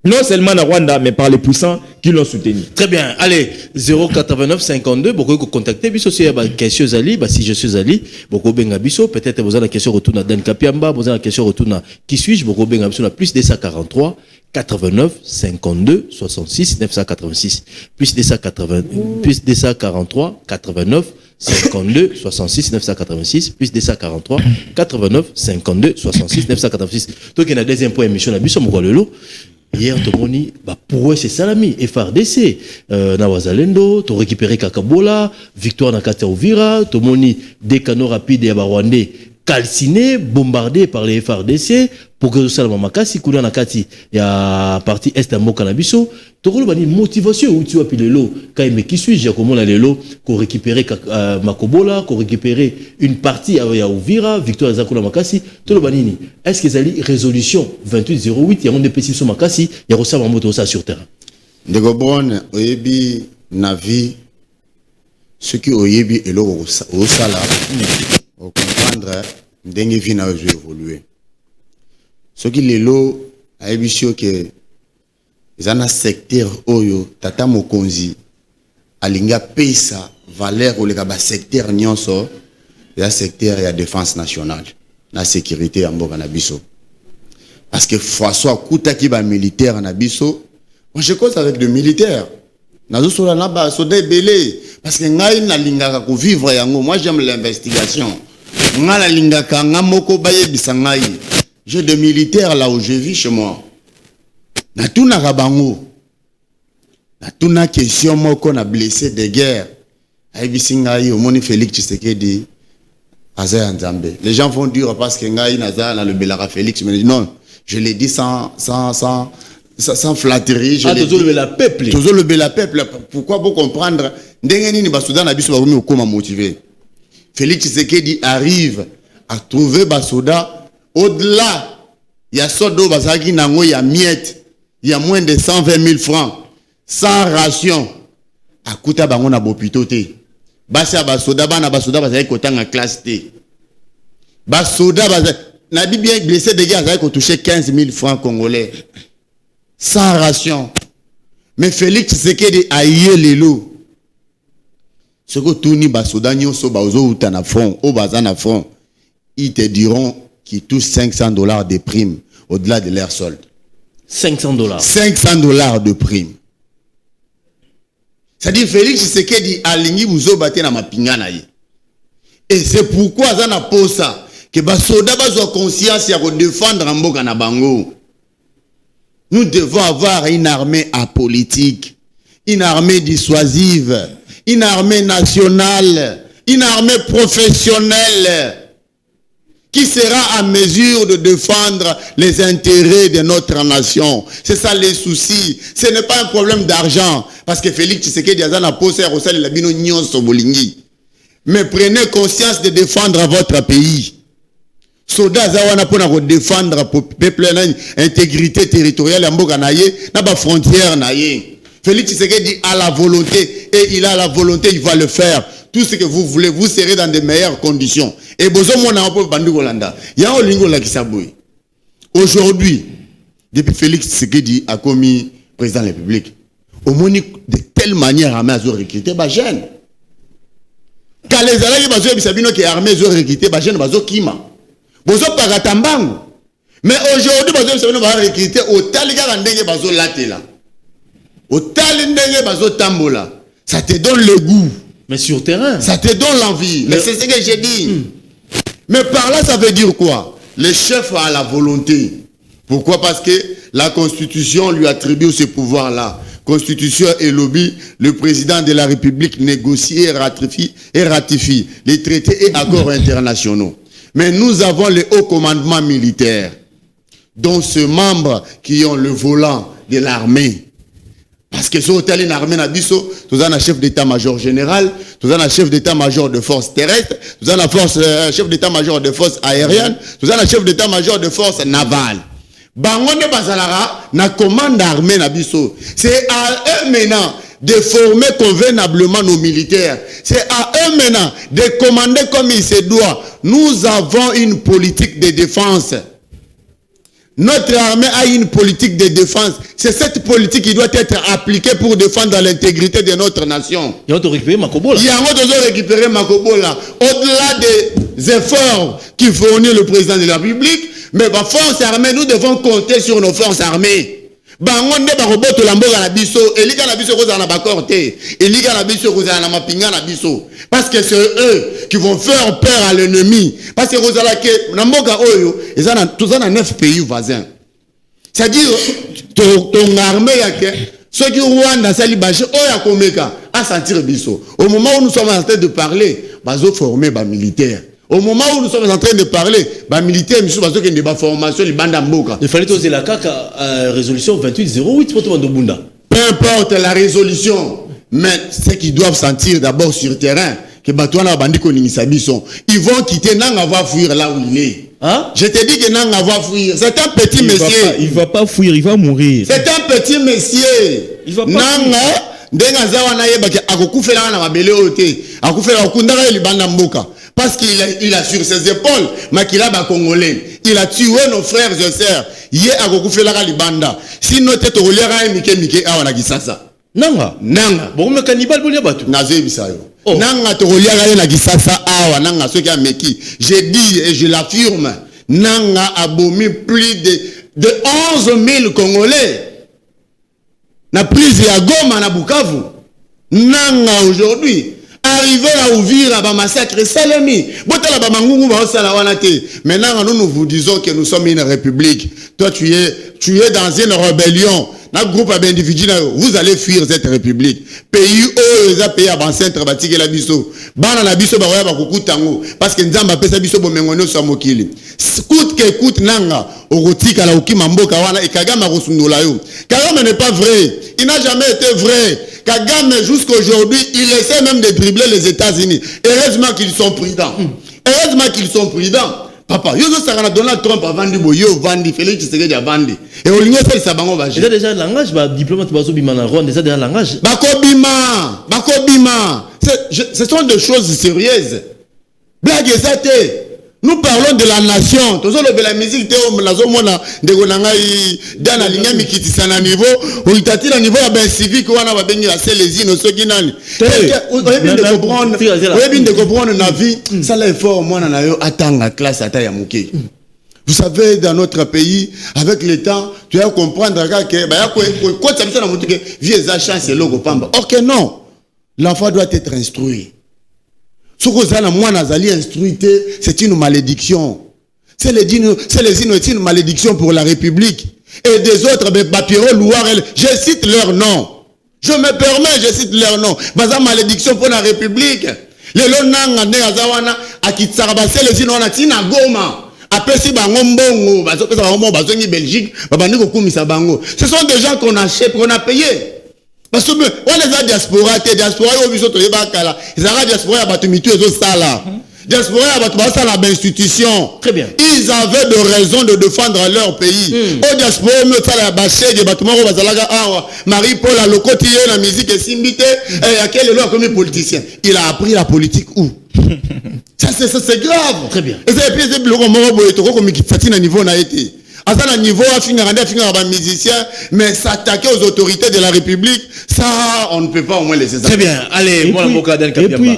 C: non seulement à Rwanda, mais par les puissants qui l'ont soutenu.
B: Très bien. Allez, 089 52, beaucoup de contacter. Biso, si vous avez question Zali, si je suis Zali, beaucoup benga biso. Peut-être vous avez la question retourne à Dan Kapiamba, vous avez la question retourne à qui suis-je, beaucoup benga biso, plus 243 89 52 66 986. Plus 243 89 52 66 986 plus 243 89 52 66 986. Donc il y a la deuxième point émission à biso moko lelo. Hier, Tomoni, pour eux, c'est Salami, FRDC, Nawazalendo, tu récupéré Kakabola, victoire dans Kata Uvira, Tomoni, des canaux rapides et Rwandais calcinés, bombardés par les FRDC, pour que ça, Makasi, Koulan Nakati, il y a partie Est à Mokanabiso, tu as une motivation où tu as pris le lot, quand il me qui suis, j'ai comment le lot, qu'on récupérer Makobola, qu'on récupérer une partie à Uvira, victoire Zakula Makasi, tout le banini. Est-ce que ça y résolution 2808, il y a un DPC sur Makasi, il y a reçu un moto sur terrain.
D: De Gobron, Oyebi, Navi, ce qui Oyebi et l'eau au Sala, au comprendre, dengue vient à évoluer. Ce qui est l'eau, Oyebi, que ils ont un secteur oyo tata mokonzi alinga pesa valeur ou le secteur nyonso ya secteur ya défense nationale la sécurité en mboka na biso parce que François Koutaki ba militaire na biso moi je cause avec des militaires nazo sola na ba soda belé parce que ngai na linga ko vivre yango moi j'aime l'investigation ngala linga ka ngamoko baye bisangai j'ai des militaires là où je vis chez moi. Natuna Rabango. Natuna question moko na blessé de guerre. Aïbisinga yi omoni Félix Tshisekedi Azaya Nzambe. Les gens vont dire parce que ngai naza na le belara Félix mais non, je l'ai dit sans flatterie, je l'ai dit. Toujours le bela peuple. Pourquoi pour comprendre ndenge nini basoda na biso bakomi okoma motivé. Félix Tshisekedi arrive à trouver basoda au-delà il y a sodo bazaki nango ya miette. Il y a moins de 120 000 francs, sans ration. À Kouta bango na bopitote. Basa basoda bana basoda bazaki kotanga classe T. Basoda bazaki na bien blessé de guerre bazaki toucher 15 000 francs congolais. Sans ration. Mais Félix Tshisekedi a yé lelo. Ce que tout ni basoda nyonso bazo uta na front, au bazan na front, ils te diront qu'ils touchent $500 de primes au-delà de leur solde.
B: $500.
D: $500 de prime. C'est-à-dire Félix Tshisekedi alingi buzo baté na mapinga na ye. Et c'est pourquoi ça n'a pas ça que basoda bazwa conscience ya ko défendre mboka na bango. Nous devons avoir une armée apolitique, une armée dissuasive, une armée nationale, une armée professionnelle qui sera en mesure de défendre les intérêts de notre nation. C'est ça les soucis. Ce n'est pas un problème d'argent. Parce que Félix Tshisekedi a posé à Rosal la bino nyonso bolingi. Mais prenez conscience de défendre votre pays. Soda zawana pona ko défendre peuple na intégrité territoriale ya mboka na ye na ba frontière na ye. Félix Tshisekedi a la volonté et il a la volonté, il va le faire. tout ce que vous voulez, vous serez dans de meilleures conditions. Et besoin mon amour bandu Golanda. Il y a un lingo là qui s'abouille. Aujourd'hui, depuis Félix Tshisekedi a commis président de la République, au moins de telle manière armée a recruté des jeunes. Quand les alliés bazo bisabino qui armée a recruté des jeunes bazo kima. Bozo paratambango. Mais aujourd'hui bazo bisabino va recruter au taliga ndenge bazo latela. Au taliga bazo tambola. Ça te donne le goût.
B: Mais sur terrain.
D: Ça te donne l'envie. Mais c'est ce que j'ai dit. Mais par là, ça veut dire quoi? Le chef a la volonté. Pourquoi? Parce que la Constitution lui attribue ce pouvoir-là. Constitution et lobby, le président de la République négocie et ratifie les traités et accords internationaux. Mais nous avons le haut commandement militaire, dont ceux membres qui ont le volant de l'armée. Parce que si on est en armée, nous avons un chef d'état-major général, nous avons un chef d'état-major de force terrestre, nous avons un chef d'état-major de force aérienne, nous avons un chef d'état-major de force navale. Bangonde Bazalara, na commande armée na biso. C'est à eux maintenant de former convenablement nos militaires. C'est à eux maintenant de commander comme il se doit. Nous avons une politique de défense. Notre armée a une politique de défense. C'est cette politique qui doit être appliquée pour défendre l'intégrité de notre nation.
B: Il y a récupéré Makobola.
D: Il y a récupéré Makobola. Au-delà des efforts qui fournit le président de la République, mais les forces armées, nous devons compter sur nos forces armées. Bangonde ba roboto lamboga na biso, elika na biso koza na bakorte, elika na biso koza na mapinga na biso. Parce que c'est eux qui vont faire peur à l'ennemi. Parce que koza la ke na mboka oyo, tous en 9 pays voisins. C'est-à-dire ton armée ya ke ceux qui Rwanda sali baje oya komeka à sentir biso. Au moment où nous sommes en train de parler, bazo former ba militaires. Au moment où nous sommes en train de parler, les militaires, ils sont en train de faire formation, ils bandent mboka.
B: Il fallait oser la CAC résolution 2808 pour tout le monde.
D: Peu importe la résolution, mais ce qu'ils doivent sentir d'abord sur le terrain, que Batouana Bandi Konimisabiso, ils vont quitter Nanga va fuir là où il est.
B: Hein?
D: Je te dis que Nanga va fuir. C'est un petit monsieur.
C: Il va pas fuir, il va mourir.
D: C'est un petit monsieur.
C: Il va pas
D: Nanga, Ndenga Zawana Yebake, Akokufela na Mabele Ote, Akufela Okundara Libanda Mboka. Parce qu'il a sur ses épaules, Makila Congolais. Il a tué nos frères et sœurs. Yé Akokufela Libanda. Si notre tête au lera Mike Awana Gisasa.
B: Nanga. Bon, mais cannibale, vous l'avez battu.
D: Nazé Bisayo. Nanga Torolia na Gisasa Awa, Nanga, ceux qui a Meki. J'ai dit et je l'affirme, Nanga a bombé plus de 11 000 Congolais. Na prise à Goma, na Bukavu. Nanga aujourd'hui. Arriver à ouvrir à massacre Salemi. Maintenant, nous vous disons que nous sommes une république. Toi, tu es dans une rébellion. Notre groupe d'individus, vous allez fuir cette république. Pays où les pays avancés travaillent la biso. Bana na biso ba ba kukutango parce que nzamba pesa biso bomengono so mokili. Coûte que coûte nanga okotika la okima mboka wana et Kagame rosundola yo. Kagame n'est pas vrai. Il n'a jamais été vrai. Kagame jusqu'à aujourd'hui, il essaie même de dribbler les États-Unis. Heureusement qu'ils sont prudents. Heureusement qu'ils sont prudents. Papa, yo zo saka na Donald Trump avandi boyo vandi Félix Tshisekedi avandi. Et au ligne fait ça bango ba.
B: C'est déjà le langage ba diplomate bazo bima na Rwanda, c'est déjà le langage.
D: Bakobima. Ce sont des choses sérieuses. Blague ezate. Nous parlons de la nation. Tous le la musique théo nazo mona ndeko nangai dana linya mikitisa na niveau, uitati na niveau ya ben civique wana ba bengi la selezino soki nani. Oyebi de comprendre na vie, ça l'effort mona na yo atanga classe ata ya muke. Vous savez, dans notre pays, avec le temps, tu vas comprendre que quoi ça me na muke vie za chance logo pamba. Or que non. L'enfant doit être instruit. Ce que ça, moi, Nazali instruité, c'est une malédiction. C'est une malédiction pour la République. Et des autres, Bapiro, Louar, je cite leur nom. Je me permets, je cite leur nom. Baza malédiction pour la République. Les lonanga ne azawana akitsarabase les inona tina goma. Apesi bango mbongo, bazo pesa bango bazongi Belgique, babandi ko kumisa bango. Ce sont des gens qu'on achète, qu'on a payé. Parce que on les a diaspora, diaspora au biso to yebakala. Ils ont diaspora batumitu ezo sala. Diaspora, ça la institution.
B: Très bien.
D: Ils avaient de raisons de défendre leur pays. Au diaspora, ça la bâché des bâtiments, Marie-Paul a le quotidien, la musique est simbité, et à quel est comme politicien. Il a appris la politique où? Ça, c'est grave.
B: Très bien.
D: Et c'est le niveau n'a été. À ce niveau, à musicien, mais s'attaquer aux autorités de la République, ça, on ne peut pas au moins laisser ça.
B: Très bien. Allez, moi,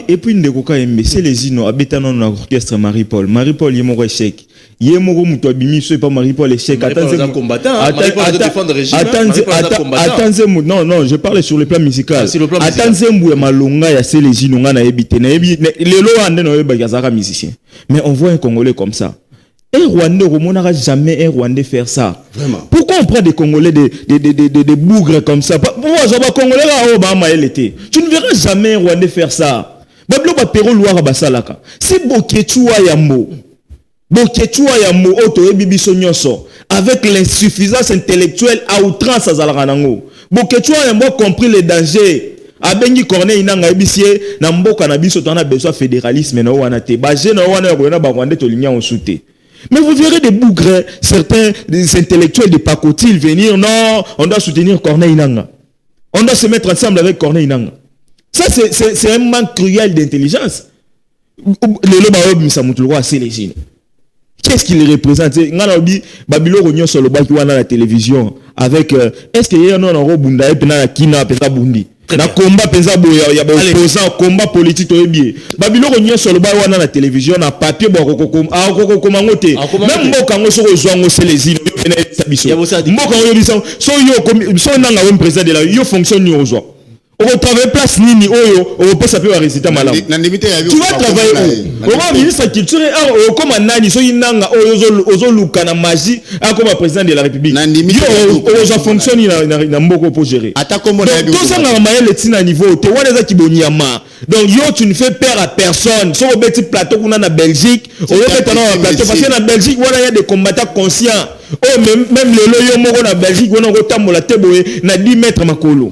C: et puis, Ndekoka Mbe, c'est les Ino, abétanon dans l'orchestre Marie-Paul. Marie-Paul, il est mon échec. Il est mon Moutouabimi, ce n'est pas Marie-Paul échec.
B: Attendez,
C: non, je parle sur le plan musical. Attendez, Mboué Malonga, il y a ces les Ino, on a évité. Les lois, on a musicien. Mais on voit un Congolais comme ça. Un Rwandais, on n'aura jamais un Rwandais faire ça.
D: Vraiment.
C: Pourquoi on prend des Congolais, des bougres comme ça? Pourquoi j'ai Congolais là, Obama, elle était. Tu ne verras jamais un Rwandais faire ça. Bablo Bapero Loire Basalaka. Si Bokechua Yambo, Oto Ebibiso Nyonso, avec l'insuffisance intellectuelle à outrance à Zalaranango. Bokechua Yambo a compris les dangers. Abengi Corneille Inanga Ebisie, Namboka Nabiso, on a besoin de fédéralisme, na wana te. Baje na wana Rwanda Bagwande Tolinia on soute. Mais vous verrez des bougres, certains des intellectuels de Pakoti venir, non, on doit soutenir Corneille Inanga. On doit se mettre ensemble avec Corneille Inanga. Ça, c'est un manque cruel d'intelligence. Le loba Misamutulwa, c'est les Gines. Qu'est-ce qu'il représente? Babilo Rognon sur le baki wana la télévision avec est-ce qu'il y a un euro bunda et pena kina pena bundi na combat penza boya ya opposant combat politique toyebi Babilo Rognon sur le baki wana la télévision na papier bo kokoma ngote même mboka ngo soko zwango c'est les îles pena sabiso mboka yo bisa so yo so nanga wem président de la yo fonctionne ni ozwa on travaille place nini oyo on peut s'appeler un résultat malin tu vas travailler où on ministre culture comme nani so inanga ozo luka na magie comme président de la République yo ozo fonctionne na mboko pour gérer donc tout ça na maille tina niveau te wana za kibonyama donc yo tu ne fais peur à personne so obeti plateau kuna na Belgique on obeta na plateau parce que na Belgique voilà il y a des combattants conscients oh même le loyo moko na Belgique on ko tambola teboye na 10 mètres makolo.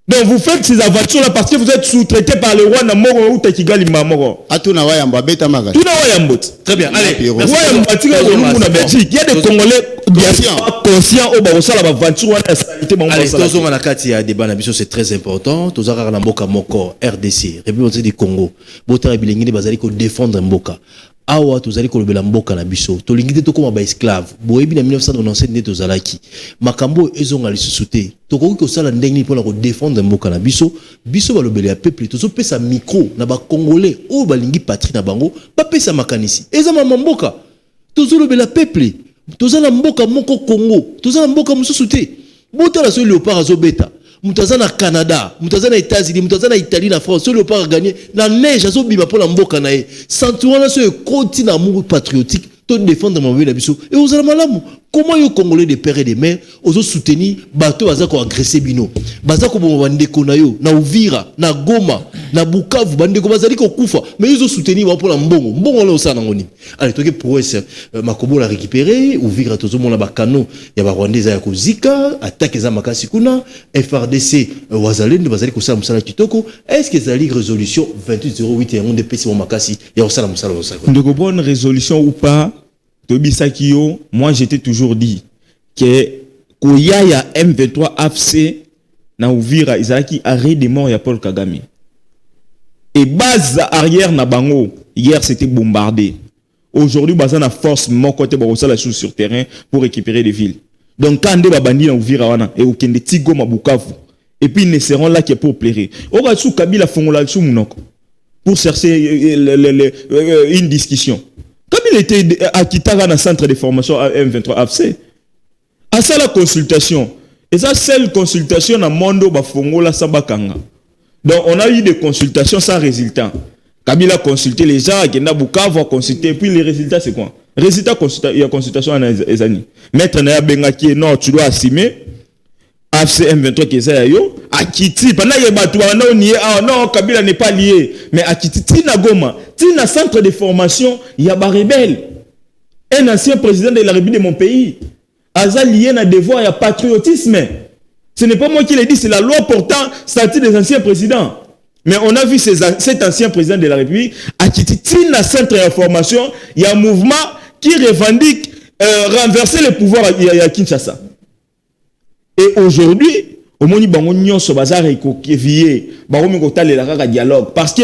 C: Donc vous faites ces aventures-là parce que vous êtes sous-traité par le roi Namoro ou Tekigali Mamoro.
D: Atuna Wayamba, Beta Maga.
C: Tuna Wayambot. Très bien, allez. Wayamba, tu vas au Belgique. Il y a des Congolais conscients au Barossa, la aventure, la sanité.
B: Allez, Tozo Manakati a débat d'ambition, c'est très important. Tozo Mboka Moko, RDC, République du Congo. Bota Bilingi, Bazali, ko défendre Mboka. Awa tozali kolobela mboka na biso tolingite to koma ba esclave boyebi na 1997 nde tozalaki makambo ezonga lisusu te tokoki kosala ndenge mpona ko défendre mboka na biso balobela ya peuple tozo pesa micro na ba congolais o balingi patrie na bango ba pesa makanisi eza mama mboka tozo lobela peuple tozala mboka moko Congo tozala mboka mususu te botala so léopard azobeta Mutazana Canada, Mutazana États-Unis, Mutazana Italie, la France, celui qui a gagné, la neige, a zobima pour la mboka nae. Sentuana ce continent amour patriotique, tout défendre mon ville abisso. Et aux Alamalam, comment les Congolais de père et de mère, aux soutenir, bateau bazako agressé bino, bazako bon bande konayo, na Uvira, na Goma, na Bukavu, bande ko bazali ko kufa, mais ils ont soutenu pour la mbongo là au sanangoni. Allez, toi que pour Makobo la récupérer, Uvira tozo mon la bakano, ya ba Rwandais ya ko zika, attaque za makasi kuna, FRDC wazalendo bazali ko sala musala kitoko, est-ce que ça ligue résolution 2808 et on dépêche mon makasi, ya ko sala musala au sako.
C: De bonne résolution ou pas? Tobisakio, moi j'étais toujours dit que Koya ya M23 AFC na Uvira Isaki arrêt des morts ya Paul Kagame. Et base arrière na bango, hier c'était bombardé. Aujourd'hui baza na force mon côté barosa la chose sur terrain pour récupérer des villes. Donc quand des babandi na Uvira wana et okende Tigo Mabukavu et puis ils ne seront là que pour plaire. Ora sou Kabila fongola sou munoko pour chercher une discussion. Comme il était à Kitara dans le centre de formation M23 AFC, à ça la consultation, et ça seule consultation dans Mondo Bafongola Sabakanga. Donc on a eu des consultations sans résultat. Kabila a consulté les gens, Genda Bukavu a consulté, et puis les résultats c'est quoi? Résultat, il y a consultation en Ezani. Maître Naya Bengaki, non, tu dois assumer. AFC M23 qui est yo à Kiti pendant que batu non Kabila n'est pas lié mais à Kiti tina Goma tina centre de formation il y a ba rebelle un ancien président de la République de mon pays aza lié na devoir ya patriotisme ce n'est pas moi qui l'ai dit c'est la loi portant statut des anciens présidents Mais on a vu cet ancien président de la République à Kititi, na centre d'information, il y a un mouvement qui revendique renverser le pouvoir à Kinshasa. Et aujourd'hui, au moins, bango so bazar et kokivier, bango mingota le la dialogue. Parce que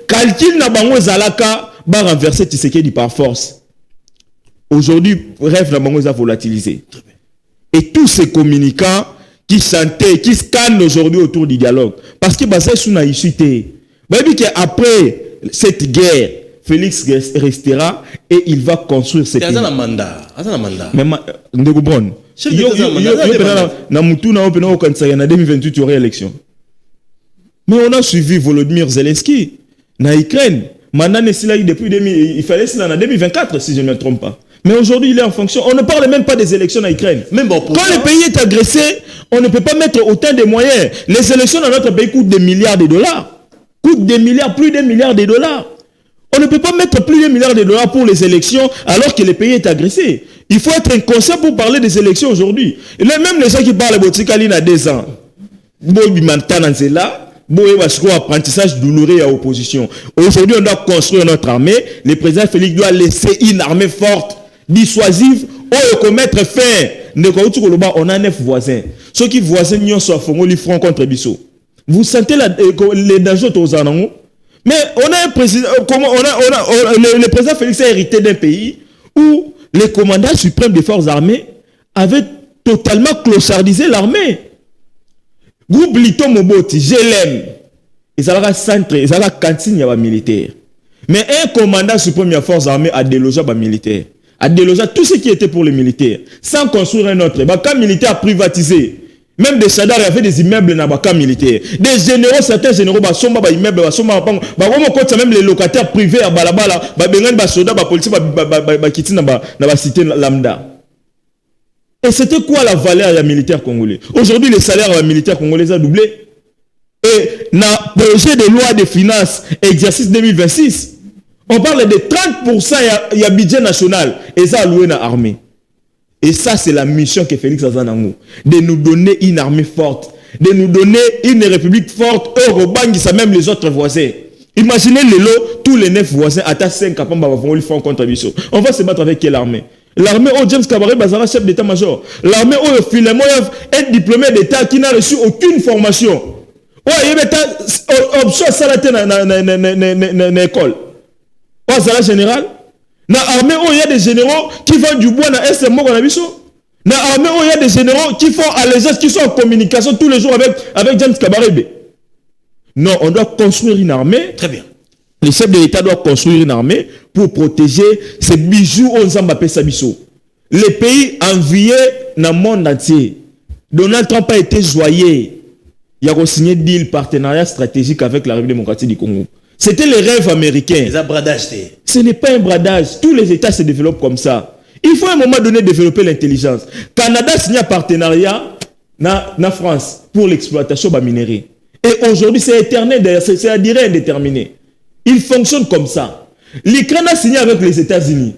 C: calcul na bango zalaka ba renverser Tshisekedi par force. Aujourd'hui, rêve na bango za volatilisé. Et tous ces communicants qui chantaient, qui scannent aujourd'hui autour du dialogue. Parce que basé sur na issue. Après cette guerre, Félix restera et il va construire ses pays.
B: C'est un mandat.
C: Mais Ndegobron. Na mutu na opena au Kansai en 2028 il y aura élection. Mais on a suivi Volodymyr Zelensky na Ukraine. Mandat n'est depuis il fallait cela en 2024 si je ne me trompe pas. Mais aujourd'hui il est en fonction. On ne parle même pas des élections en Ukraine. Même bon, quand le pays est agressé, on ne peut pas mettre autant de moyens. Les élections dans notre pays coûtent des milliards de dollars. Coûtent des milliards, plus de milliards de dollars. On ne peut pas mettre plus de milliards de dollars pour les élections alors que le pays est agressé. Il faut être inconscient pour parler des élections aujourd'hui. Même les gens qui parlent de Botikali à 2 ans, apprentissage douloureux à l'opposition. Aujourd'hui, on doit construire notre armée. Le président Félix doit laisser une armée forte, dissuasive, ou commettre fin. On a 9 voisins. Ceux qui voisins sont à Fongo, ils front contre Bissot. Vous sentez les dangers aux Anangos? Mais on a un président, le président Félix a hérité d'un pays où les commandants suprêmes des forces armées avaient totalement clochardisé l'armée. Groupe Lito Moboti, je l'aime. Ils ont un centre, ils ont une cantine militaire. Mais un commandant suprême des forces armées a délogé les militaires. A délogé tout ce qui était pour les militaires. Sans construire un autre. Le camp militaire privatisé. Même des chadars avaient des immeubles dans les camps militaires. Des généraux, certains généraux, immeubles, même les locataires privés à Balabala, soldats, policiers, qui dans la cité lambda. Et c'était quoi la valeur des militaires congolais? Aujourd'hui, les salaires des militaires congolais ont doublé. Et dans le projet de loi de finances, exercice 2026, on parle de 30% il y a budget national et ça alloué dans l'armée. Et ça, c'est la mission que Félix Azanango, de nous donner une armée forte, de nous donner une république forte, Eurobangi, ça même les autres voisins. Imaginez les lots, tous les 9 voisins, à 5 capables de faire contre Bissot. On va se battre avec quelle armée? L'armée où James Kabaré Bazara, chef d'état-major. L'armée où Philemon est diplômé d'État qui n'a reçu aucune formation. Ouais, il y a option à salater dans l'école. Ouais, c'est la générale. Dans l'armée où il y a des généraux qui vendent du bois dans SM Dans l'armée où il y a des généraux qui font allégeance, qui sont en communication tous les jours avec James Kabaré. Non, on doit construire une armée.
B: Très bien.
C: Le chef de l'État doit construire une armée pour protéger ces bijoux aux Zambapé Sabiso. Les pays enviés dans le monde entier. Donald Trump a été joyeux. Il a signé un deal partenariat stratégique avec la République démocratique du Congo. C'était le rêve américain. Ce n'est pas un bradage. Tous les États se développent comme ça. Il faut à un moment donné développer l'intelligence. Canada a signé un partenariat na France pour l'exploitation de minerais. Et aujourd'hui, c'est éternel, c'est à dire indéterminé. Il fonctionne comme ça. L'Ukraine a signé avec les États-Unis.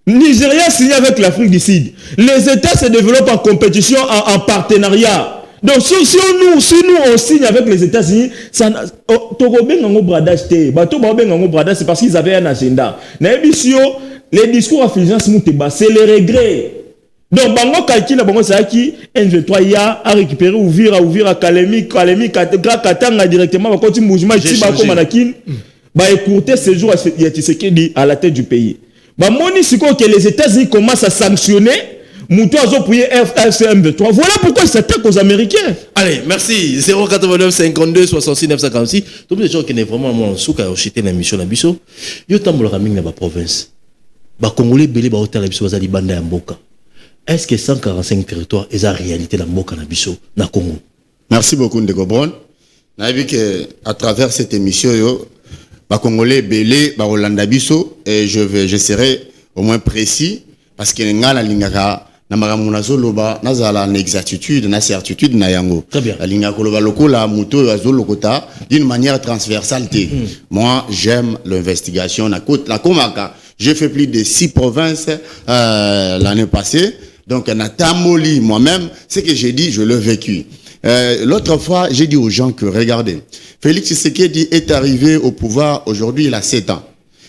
C: Nigeria a signé avec l'Afrique du Sud. Les États se développent en compétition, en partenariat. Donc, si nous on signe avec les États-Unis, c'est parce qu'ils avaient un agenda. Les discours affligeants, c'est le regret. Donc, Bango Kalkina, Bango Saki, N23 a récupéré Ouvira, Kalemi, Katanga directement, quand mouvement Tibako Manakin, écourter ce jour à la tête du pays. Que les États-Unis commencent à sanctionner. Moutouazo pour FCM23. Voilà pourquoi ils s'attaquent aux Américains.
B: Allez, merci. 089 52 66 946. Tous les gens qui sont vraiment en souk à acheter la mission à Bissot. Yo tambola raming na ba province. Ba Congolais belé ba hôtel Bissot bazali banda ya mboka. Est-ce que 145 territoires est la réalité de mboka na Bissot na Congo?
D: Merci beaucoup Ndegobron. Na vu que à travers cette émission yo ba Congolais belé ba Rolanda Bissot et je serai au moins précis parce que ngala lingaka na maramunazo loba nazala na exactitude na certitude na yango.
B: Très bien.
D: La linga koloba lokola muto yazo lokota d'une manière transversale. Moi, j'aime l'investigation na côte la Komaka. J'ai fait plus de 6 provinces l'année passée. Donc na tamoli moi-même, ce que j'ai dit, je l'ai vécu. L'autre fois, j'ai dit aux gens que, regardez, Félix Tshisekedi est arrivé au pouvoir, aujourd'hui il a 7 ans.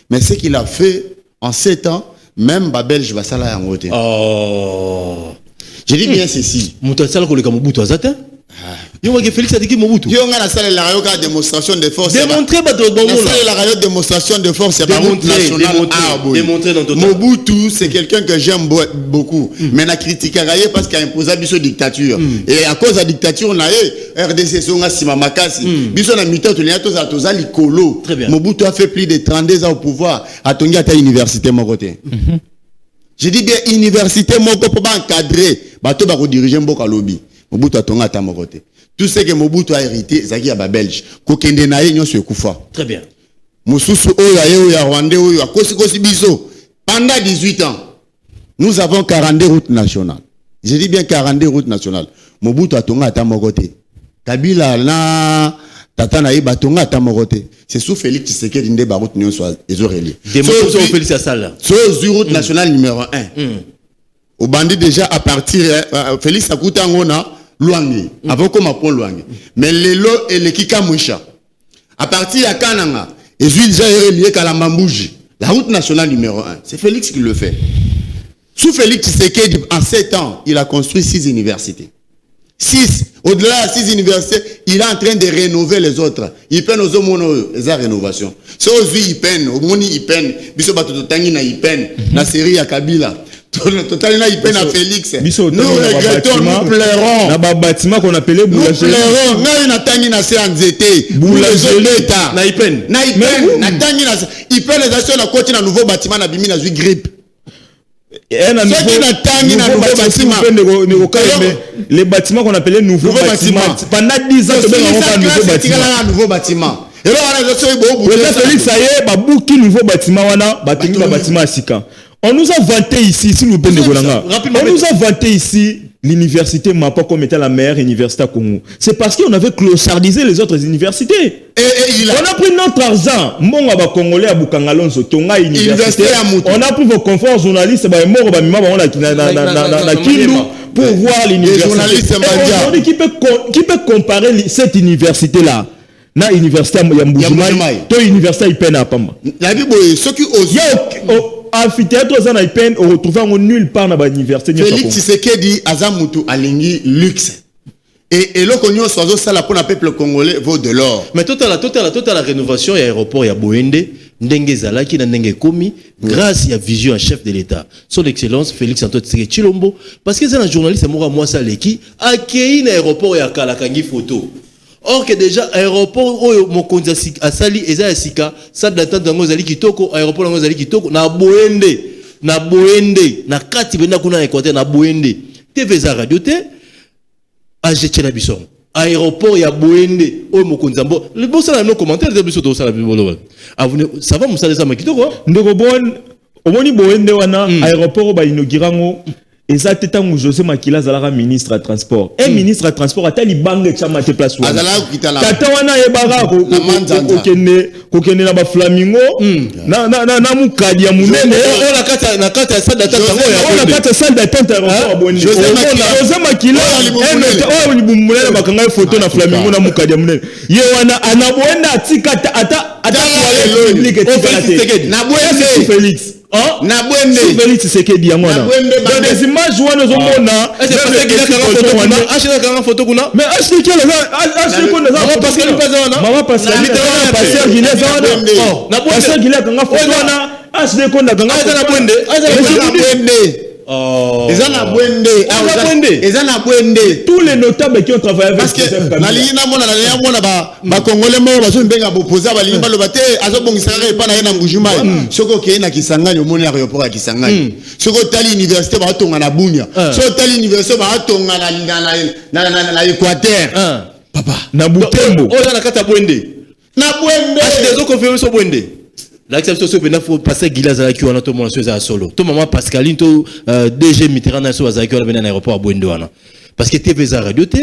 D: Mais ce qu'il a fait en 7 ans, même Babelge va s'ala en côté.
B: Oh.
D: Je dis bien ceci.
B: Moutassala ko le Mobutu azata. Yo que Félix a dit Mobutu.
D: Yo nga na salle la rayo ka démonstration de force.
B: Démontrer ba do
D: na salle la rayo démonstration de force, c'est pas
B: démontrer dans ton
D: Mobutu, c'est quelqu'un que j'aime beaucoup. Mais na critique raye parce qu'il a imposé biso dictature. Et à cause de la dictature na RDC songa sima makasi. Biso na mita to liato za toza likolo. Mobutu a fait plus de 32 ans au pouvoir. Atongi ata université mon côté. Je dis bien université mon côté pour encadrer bato ba ko diriger mboka lobby. Mobutu atonga ata mon côté. Tout ce que Mobutu a hérité, zaki ya ba Belge. Ko kende na ye nyonso ekufa.
B: Très bien.
D: Mosusu oyo ya Rwanda oyo kosi biso. Pendant 18 ans, nous avons 42 routes nationales. Je dis bien 42 routes nationales. Mobutu atonga ata mon côté. Kabila na tata na yeba tonga ata mon côté. C'est sous Félix Tshisekedi nde ba route nyonso ezoreli.
B: Démonstration Félix Asala.
D: Sur route nationale numéro 1. Au bandit déjà à partir Félix Akuta ngona Luangi, avant comme à Pont Luangi. Mais les lots et les Kika Moucha. À partir de Kananga, et je déjà relié à la Mambouji, la route nationale numéro 1. C'est Félix qui le fait. Sous Félix Tshisekedi, en 7 ans, il a construit 6 universités. 6. Au-delà de 6 universités, il est en train de rénover les autres. Il peine aux hommes, les rénovation. C'est aux il peine, au moni il peine, biso batotangi na il peine, la série à Kabila. Totalement il peine à Félix. Nous regrettons, nous pleurons.
C: Na ba bâtiment qu'on appelait boulangerie.
D: Nous pleurons. Nous na tangi na se anzete. Boulangerie d'État.
B: Na ipen.
D: Na ipen. Na tangi na ipen les actions na côté na nouveau bâtiment na bimi na zui grippe.
C: Les bâtiments qu'on appelait nouveaux bâtiments. Pendant 10 ans,
D: un nouveau bâtiment. Et là,
C: Félix, ça y est, babouki nouveau bâtiment, bâtiment à Sika. On nous a vanté ici, s'il vous plaît, on nous a vanté ici l'université Mapa comme étant la meilleure université à Congo. C'est parce qu'on avait clochardisé les autres universités. On a pris notre argent. Mon Congolais à Bukangalonso, Tonga université. On a pris vos confrères journalistes, pour voir l'université. Aujourd'hui, qui peut comparer cette université-là? Na université à Mboujoumaï, toi université à Ipena à Pamba.
D: La Bible, ceux qui osent.
C: Amphithéâtre aux Ipena, on retrouve nulle part dans l'université.
D: Félix Tshisekedi Azamutu Alingi luxe. Et là, qu'on y a soit ça la pour le peuple congolais vaut de l'or.
B: Mais toute la rénovation et aéroport, il y a Boende, Ndenge Zalaki, Ndenge Komi, grâce à vision à chef de l'État. Son Excellence Félix Antoine Tshisekedi Chilombo, parce que c'est un journaliste, moi ça l'équipe, a accueilli un aéroport et a Kalakangi photo. Or que déjà aéroport oyo mokonzi asali eza ya sika ça d'attente dango zali kitoko aéroport dango zali kitoko na Boende na kati benda kuna Équateur na Boende TV za radio te ajeche na biso aéroport ya Boende oyo mokonzi mbo le bon ça no commentaire de biso to ça la bolo ça va musala ça makitoko
C: ndeko bon omoni Boende wana aéroport ba inaugurango. Et ça, c'est un José Makila Zalara ministre à transport. Un ministre à transport a tali banque chama te place. Katawana ebara kokene na ba flamingo na mukadi ya munene.
B: Na kata ya salle d'attente
C: na kata ya salle d'attente à Bonne. José Makila o libumulele bakanga photo na flamingo na mukadi ya munene. Ye wana anabwenda atika ata toilette publique
D: na Boende
C: Félix.
D: Na Boende
C: Félix Tshisekedi yango na. Dans des images wana zomona
B: est-ce que photo kuna
C: mais est-ce que Pascal Pazana Maman Pascal Guillet Pascal Guillet kanga photo wana HD konda kanga
B: na Boende
C: tous les notables qui ont travaillé avec
D: parce que na lina mona ba congolais mo bazo mbenga bopoza ba limba lobate azobongisa pa na yena Mbujumayi soko ke na Kisangani omoni aéroport ya Kisangani soko tali université ba tonga na Bunia soko tali université ba tonga na Équateur
C: papa na Butembo
B: na kata Boende acheter confirmer so Boende l'acceptation c'est bien faut passer Gilaza qui on a tout monde sur solo tout maman Pascaline tout DG Mitterrand na so azaki on venir à l'aéroport à Boende wana parce que TV za radio tout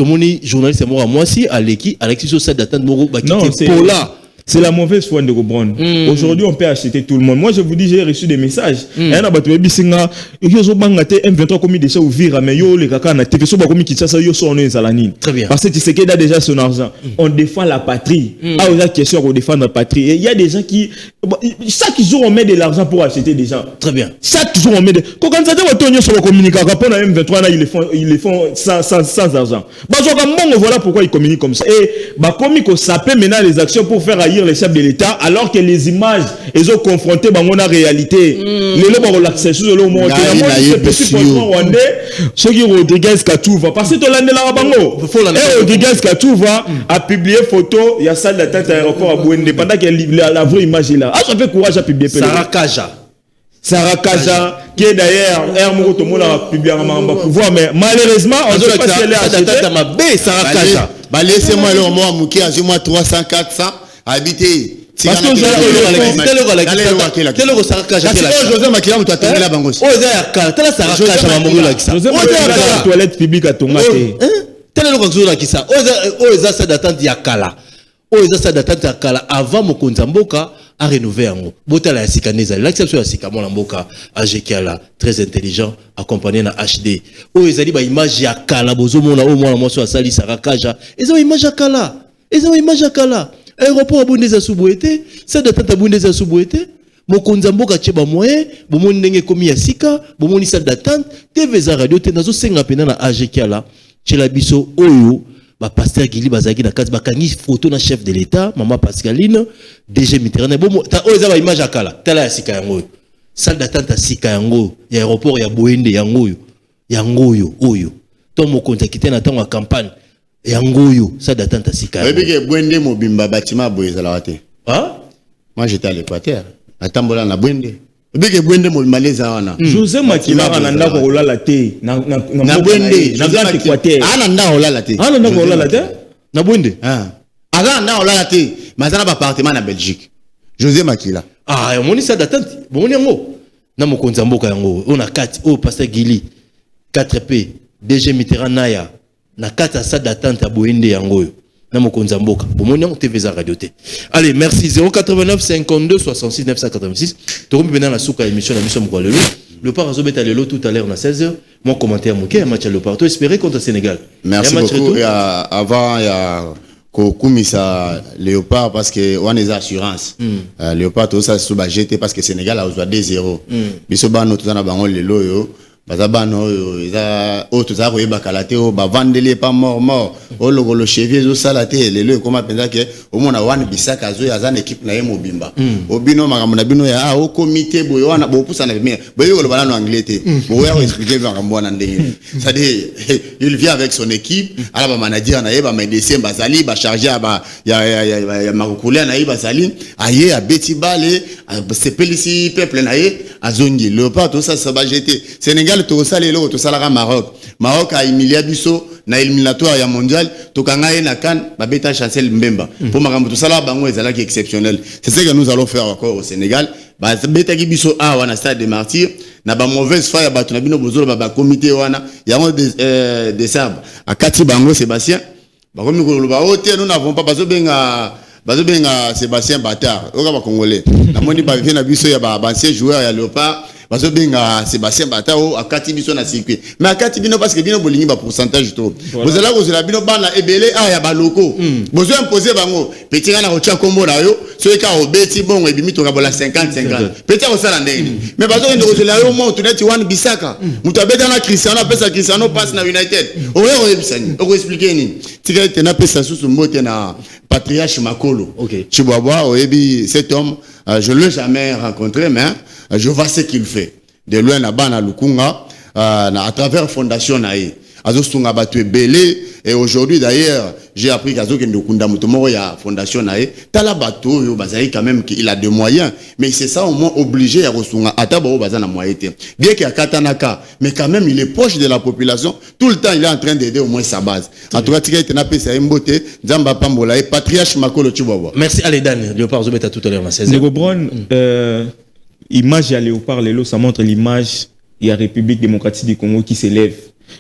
B: le monde journaliste moi si à l'équipe Alexis so ça d'attendre moko ba quitter Pola
C: C'est la mauvaise foi de Gobron. Aujourd'hui, on peut acheter tout le monde. Moi, je vous dis, j'ai reçu des messages. Il y a un bateau singa, yo zo bangate M23 comme déjà ouvrir mais yo les kaka na TV so ba comme Kinshasa yo so on est Zalanine.
B: Très bien.
C: Parce que tu sais qu'il a déjà son argent. On défend la patrie. Ah, on a question on défend la patrie. Et il y a des gens qui chaque jour on met de l'argent pour acheter des gens.
B: Très bien.
C: Chaque jour on met de quand ça te Antonio sur le communiquer rapport à M23 là ils les font sans argent. Bah voilà pourquoi ils communiquent comme ça. Et bah comme ils sapent maintenant les actions pour faire haïr les chefs de l'État alors que les images ils ont confronté bah on a réalité. Les lois on l'accès sur le monde. Ce qui Rodriguez Katouva parce que Tolande la bango. Et Rodriguez Katouva a publié photo il y a salle d'attente à l'aéroport à Bouende pendant que la vraie image est là. Ah ça fait courage à publier. Sarah Kaja, qui est d'ailleurs, Hermou tout le monde a publié un pouvoir, mais malheureusement, on ne sait pas si elle est achetée.
B: Sarah Kaja.
D: Laissez-moi le moi, Mouki, à moi 300, 400, habiter.
C: Parce que
B: quel est Sarah Kaja?
D: José Makila, tu as terminé la banque aussi.
B: Oh, c'est Sarah Kaja,
C: José Makila, la toilette publique à ton maté.
B: Tel est le Roxo là qui ça. Oh, ça, c'est d'attente Yakala. Oh, ça, c'est d'attente Yakala. Avant Mokonzamboka, à rénover en haut. Bota la sikaneza, l'acception de Sika mon amboka, AGKala, très intelligent, accompagné na HD. Oh, ils ont image ya kala, bozo mona au moins moi sali sarakaja. Ils ont image ya kala. Ils ont image ya kala. Aéroport à Bundeza Soubouete, ça d'attente à Bundeza Soubouete. Mokonzamboka tcheba moyen, bomoni ndenge komi ya sika, bomoni salle d'attente, TV za radio te nazo senga pena na AGKala. Tchela biso oyo. Ba pasteur Gili bazaki na kati bakangi photo na chef de l'État maman Pascaline DG Mitterrand bon ta oza ba image akala tala ya sika yango salle d'attente sika yango ya aéroport ya Boende yango oyo to mo contacter na tango campagne yango salle d'attente sika yango
D: bébé Boende mobimba bâtiment boyeza la wate
B: ah
D: moi j'étais à l'Équateur atambola na Boende bébé Boende mobimba leza wana
C: José Makila na ndako olala te na
D: Boende
C: na grand Équateur
D: ana ndako olala te
C: ana ndako olala te
B: na Boende
D: aga ndako olala te mazana ba appartement na Belgique José Makila
B: ah moni salle d'attente bomoni yango na Mokonzamboka yango on a 4 oh pasteur Gili 4P DG Mitterrand naya na 4 salle d'attente à Boende yango na Mokonzamboka bomoni on TV za radio te. Allez merci 089 52 66 986 tokomi bena la souka émission la mission kwa lelo le par azobeta lelo tout à l'heure na 16h mon commentaire moké match le partout espérer contre Sénégal.
D: Merci beaucoup et avant il y a Kokumisa Léopard parce que on est assurance Léopard tout ça sous GT parce que Sénégal a besoin 2-0 biso bano tout na bango lelo yo bazabano eza o tout ça koyeba kalate o ba vandeli pas mort o logo le chevier zo salate lelo comment penza que au mona wan bisaka zo ya zan équipe na ye mobimba obino makambo na bino ya o comité boyo wana bo pusa na bien boyo lo bana no anglais te bo ya expliquer makambo na ndenge ça dit il vient avec son équipe ala ba manager na ye ba médecin bazali ba chargé ba ya makukule na ye bazali aye a beti bale c'est pelisi peuple na ye azongi le pas tout ça va jeter Sénégal to sala lelo to sala Maroc a humilié biso na éliminatoire ya mondial to kanga na CAN ba beta Chancel Mbemba pour makambo to sala bango ezala qui exceptionnel c'est ce que nous allons faire encore au Sénégal ba beta ki biso wana stade des martyrs na ba mauvaise foi ya bato na bino bozolo ba comité wana yango de Serbe a kati bango Sébastien ba komi ko ba hotel nous n'avons pas bazobenga Sébastien Batard oka ba congolais na moni ba vient na biso ya ba ancien joueur ya Léopard parce que Sébastien Batao a kati biso na circuit mais a kati bino parce que bino bolingi ba pourcentage to vous allez vous la bino bana ebele ya ba loko besoin imposer bango petit na rocha kombo na yo so ka obeti bongo ebimi to ka bola 50 petit o sala ndenge mais bazo ndo ko la yo mo to net one bisaka mutu abeta na Cristiano pesa Cristiano passe na United o yo ebisani o ko expliquer ni tika tena pesa susu mbote na patriarche Makolo Chibwabwa o ebi cet homme je l'ai jamais rencontré mais je vois ce qu'il fait de loin là-bas na Lukunga à travers fondation naïe azosunga batu belé et aujourd'hui d'ailleurs j'ai appris qu'azo ke ndokunda mutomoro ya fondation naïe tala bato yo bazali quand même qu'il a des moyens mais c'est ça au moins obligé à resunga atabo bazana moyen bien qu'il y a katanaka mais quand même il est proche de la population tout le temps il est en train d'aider au moins sa base en tout cas tika tena pesa mbote nzamba pambola et patriarche Makolo Chibwabwa.
B: Merci allez Dan Léopard Zobeta tout à l'heure na 16h
C: Negobron image à Léopard Lelo, ça montre l'image de la République démocratique du Congo qui s'élève.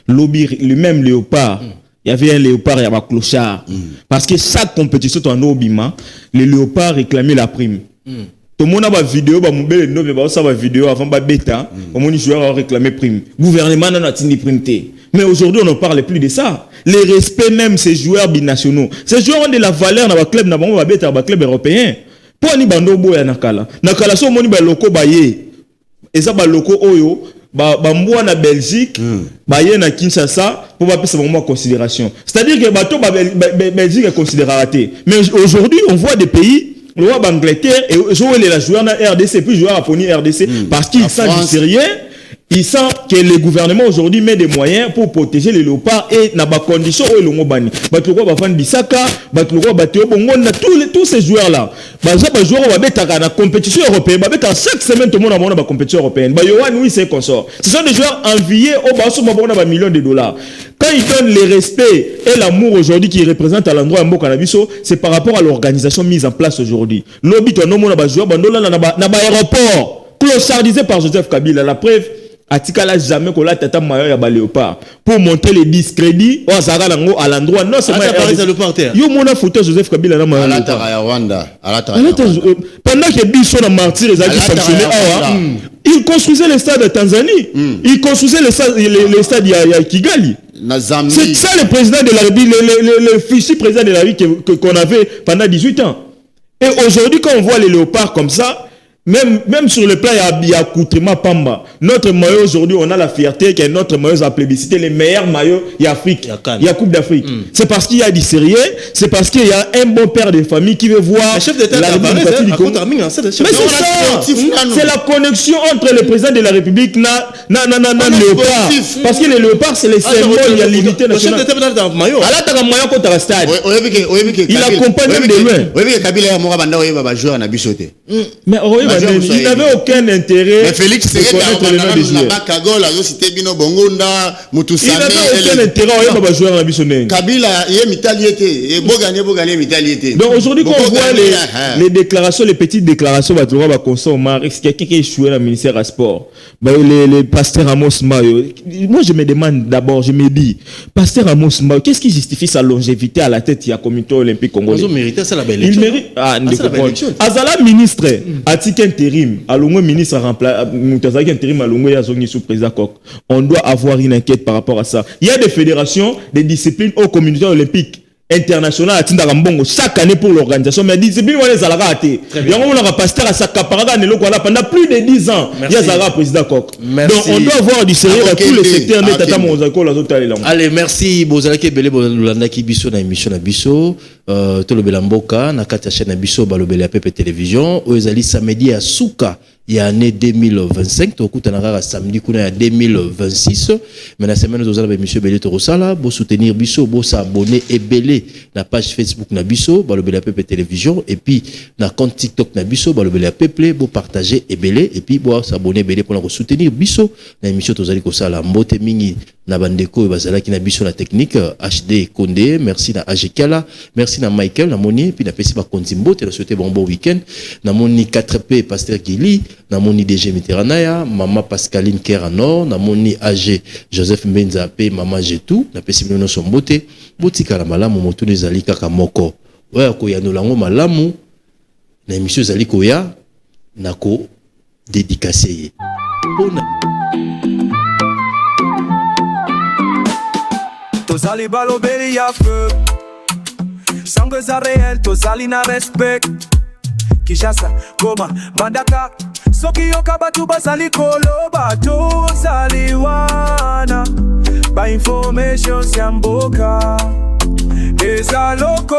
C: Le même Léopard, il y avait un léopard et un clochard. Parce que chaque compétition, tu en Obima, les léopards réclamaient la prime. Tout le monde a une vidéo, une vidéo avant de bêta, les joueurs ont réclamé prime. Le gouvernement n'a pas prime. Mais aujourd'hui, on ne parle plus de ça. Les respects même ces joueurs binationaux. Ces joueurs ont de la valeur dans le club, dans le club européen. Pour ni bando boya nakala. Nakala so moni ba loko baye. Eza ba loko oyo ba mboa na Belgique, baye na Kinshasa pour ba pesa vraiment considération. C'est-à-dire que bato Belgique est considéré raté. Mais aujourd'hui, on voit des pays, le roi d'Angleterre et jouer les joueurs na RDC puis joueurs à Pony RDC parce qu'ils savent du sérieux. Ils sentent que le gouvernement aujourd'hui met des moyens pour protéger les léopards et n'a pas condition où ils l'ont banni. Batouko va faire Bissaka, Batouko Bateo Bongo, tous ces joueurs là. Les joueurs vont mettre à la compétition européenne. Chaque semaine tout le monde a une compétition européenne. Yohan oui c'est consort. Ce sont des joueurs enviés au bas de millions de dollars. Quand ils donnent le respect et l'amour aujourd'hui qui représente à l'endroit Mboka Nabiso, c'est par rapport à l'organisation mise en place aujourd'hui. L'obit on a des joueurs bandola na aéroport clochardisé par Joseph Kabila. La preuve Atikala jamais qu'on l'a tata maillot ya léopard pour monter les discrédits au Zara lango à l'endroit non c'est yo mona photo Joseph Kabila na maillot
D: à Rwanda
C: pendant que Biso na martyr les a sanctionné il construisait le stade de Tanzanie il construisait le stade ya Kigali c'est ça le président de la République le fichier président de la République qu'on avait pendant 18 ans et aujourd'hui quand on voit les léopards comme ça. Même sur le plan, il y a accoutrement Pamba. Notre maillot aujourd'hui, on a la fierté que notre maillot a plébiscité les meilleurs maillots il y a Afrique. Il y a Coupe d'Afrique. C'est parce qu'il y a du sérieux, c'est parce qu'il y a un bon père de famille qui veut voir la République du Congo. Mais c'est ça, c'est la connexion entre le président de la République et léopard. Parce que les léopards, c'est les symboles de la liberté nationale. Il accompagne même de loin. Mais il n'avait aucun intérêt
D: de connaître le nom des joueurs.
C: Il n'avait aucun intérêt à jouer en Bissonné. Donc aujourd'hui, quand on voit les déclarations, les petites déclarations, c'est quelqu'un qui est échoué dans le ministère des Sports. Les pasteurs Amos Mayo. Moi, je me demande d'abord, je me dis, pasteur Amos Mayo, qu'est-ce qui justifie sa longévité à la tête du comité olympique congolais?
B: Il mérite ça la belle
C: élection. Il mérite. Azala ministre, Atik intérim, Alongo ministre Moutazaki intérim, Alongo Yazongi sous président Kok. On doit avoir une enquête par rapport à ça. Il y a des fédérations, des disciplines aux communautés olympiques internationales à Tindagambongo chaque année pour l'organisation. Mais discipline, on les a raté. Il y a un pasteur à Sakaparaga pendant plus de 10 ans. Il y a Zara président Kok. Donc on doit avoir du sérieux dans tous les secteurs.
B: Allez, merci. Bozalaki Bele Bolandaki Biso na émission na Biso. Tolo Belamboka na kati ya chaîne na Biso balobele Pepe Télévision. Oyezali samedi à Souka. Il y a année 2025, tu as samedi 2026. Mais la semaine, nous avons monsieur Belé Torosala, pour soutenir Bisso, pour s'abonner et Belé la page Facebook na Bisso, pour le Belé Pepe Télévision, et puis na compte TikTok na Bisso, pour le Belé Pepe, pour partager et Belé, et puis pour s'abonner Belé pour soutenir Bisso. La émission Tozali Kosala, Mbote Mingi, na Bandeko et Bazalaki na Bisso la technique, HD Kondé, merci na Ajekala, merci na Michael, na Moni, puis na Pesiba Konzimbo, tu as souhaité bon week-end, na Moni 4P, Pasteur Gili, na Moni DG Mitteranaya, Maman Pascaline Keranor, na Moni AG Joseph Mbenza P, Maman Jetou, na Pesiba no Sombote, Botika la malamu moto les ali kaka moko. Oya ko ya no lango malamu, na émission zali koya, na ko dédicacé.
A: Tozali balobeli ya feu Sangue za réel, tozali na respect Kishasa, Goma, Mandaka Soki yoka batu bazali koloba Tozali wana Ba information siamboka Eza loko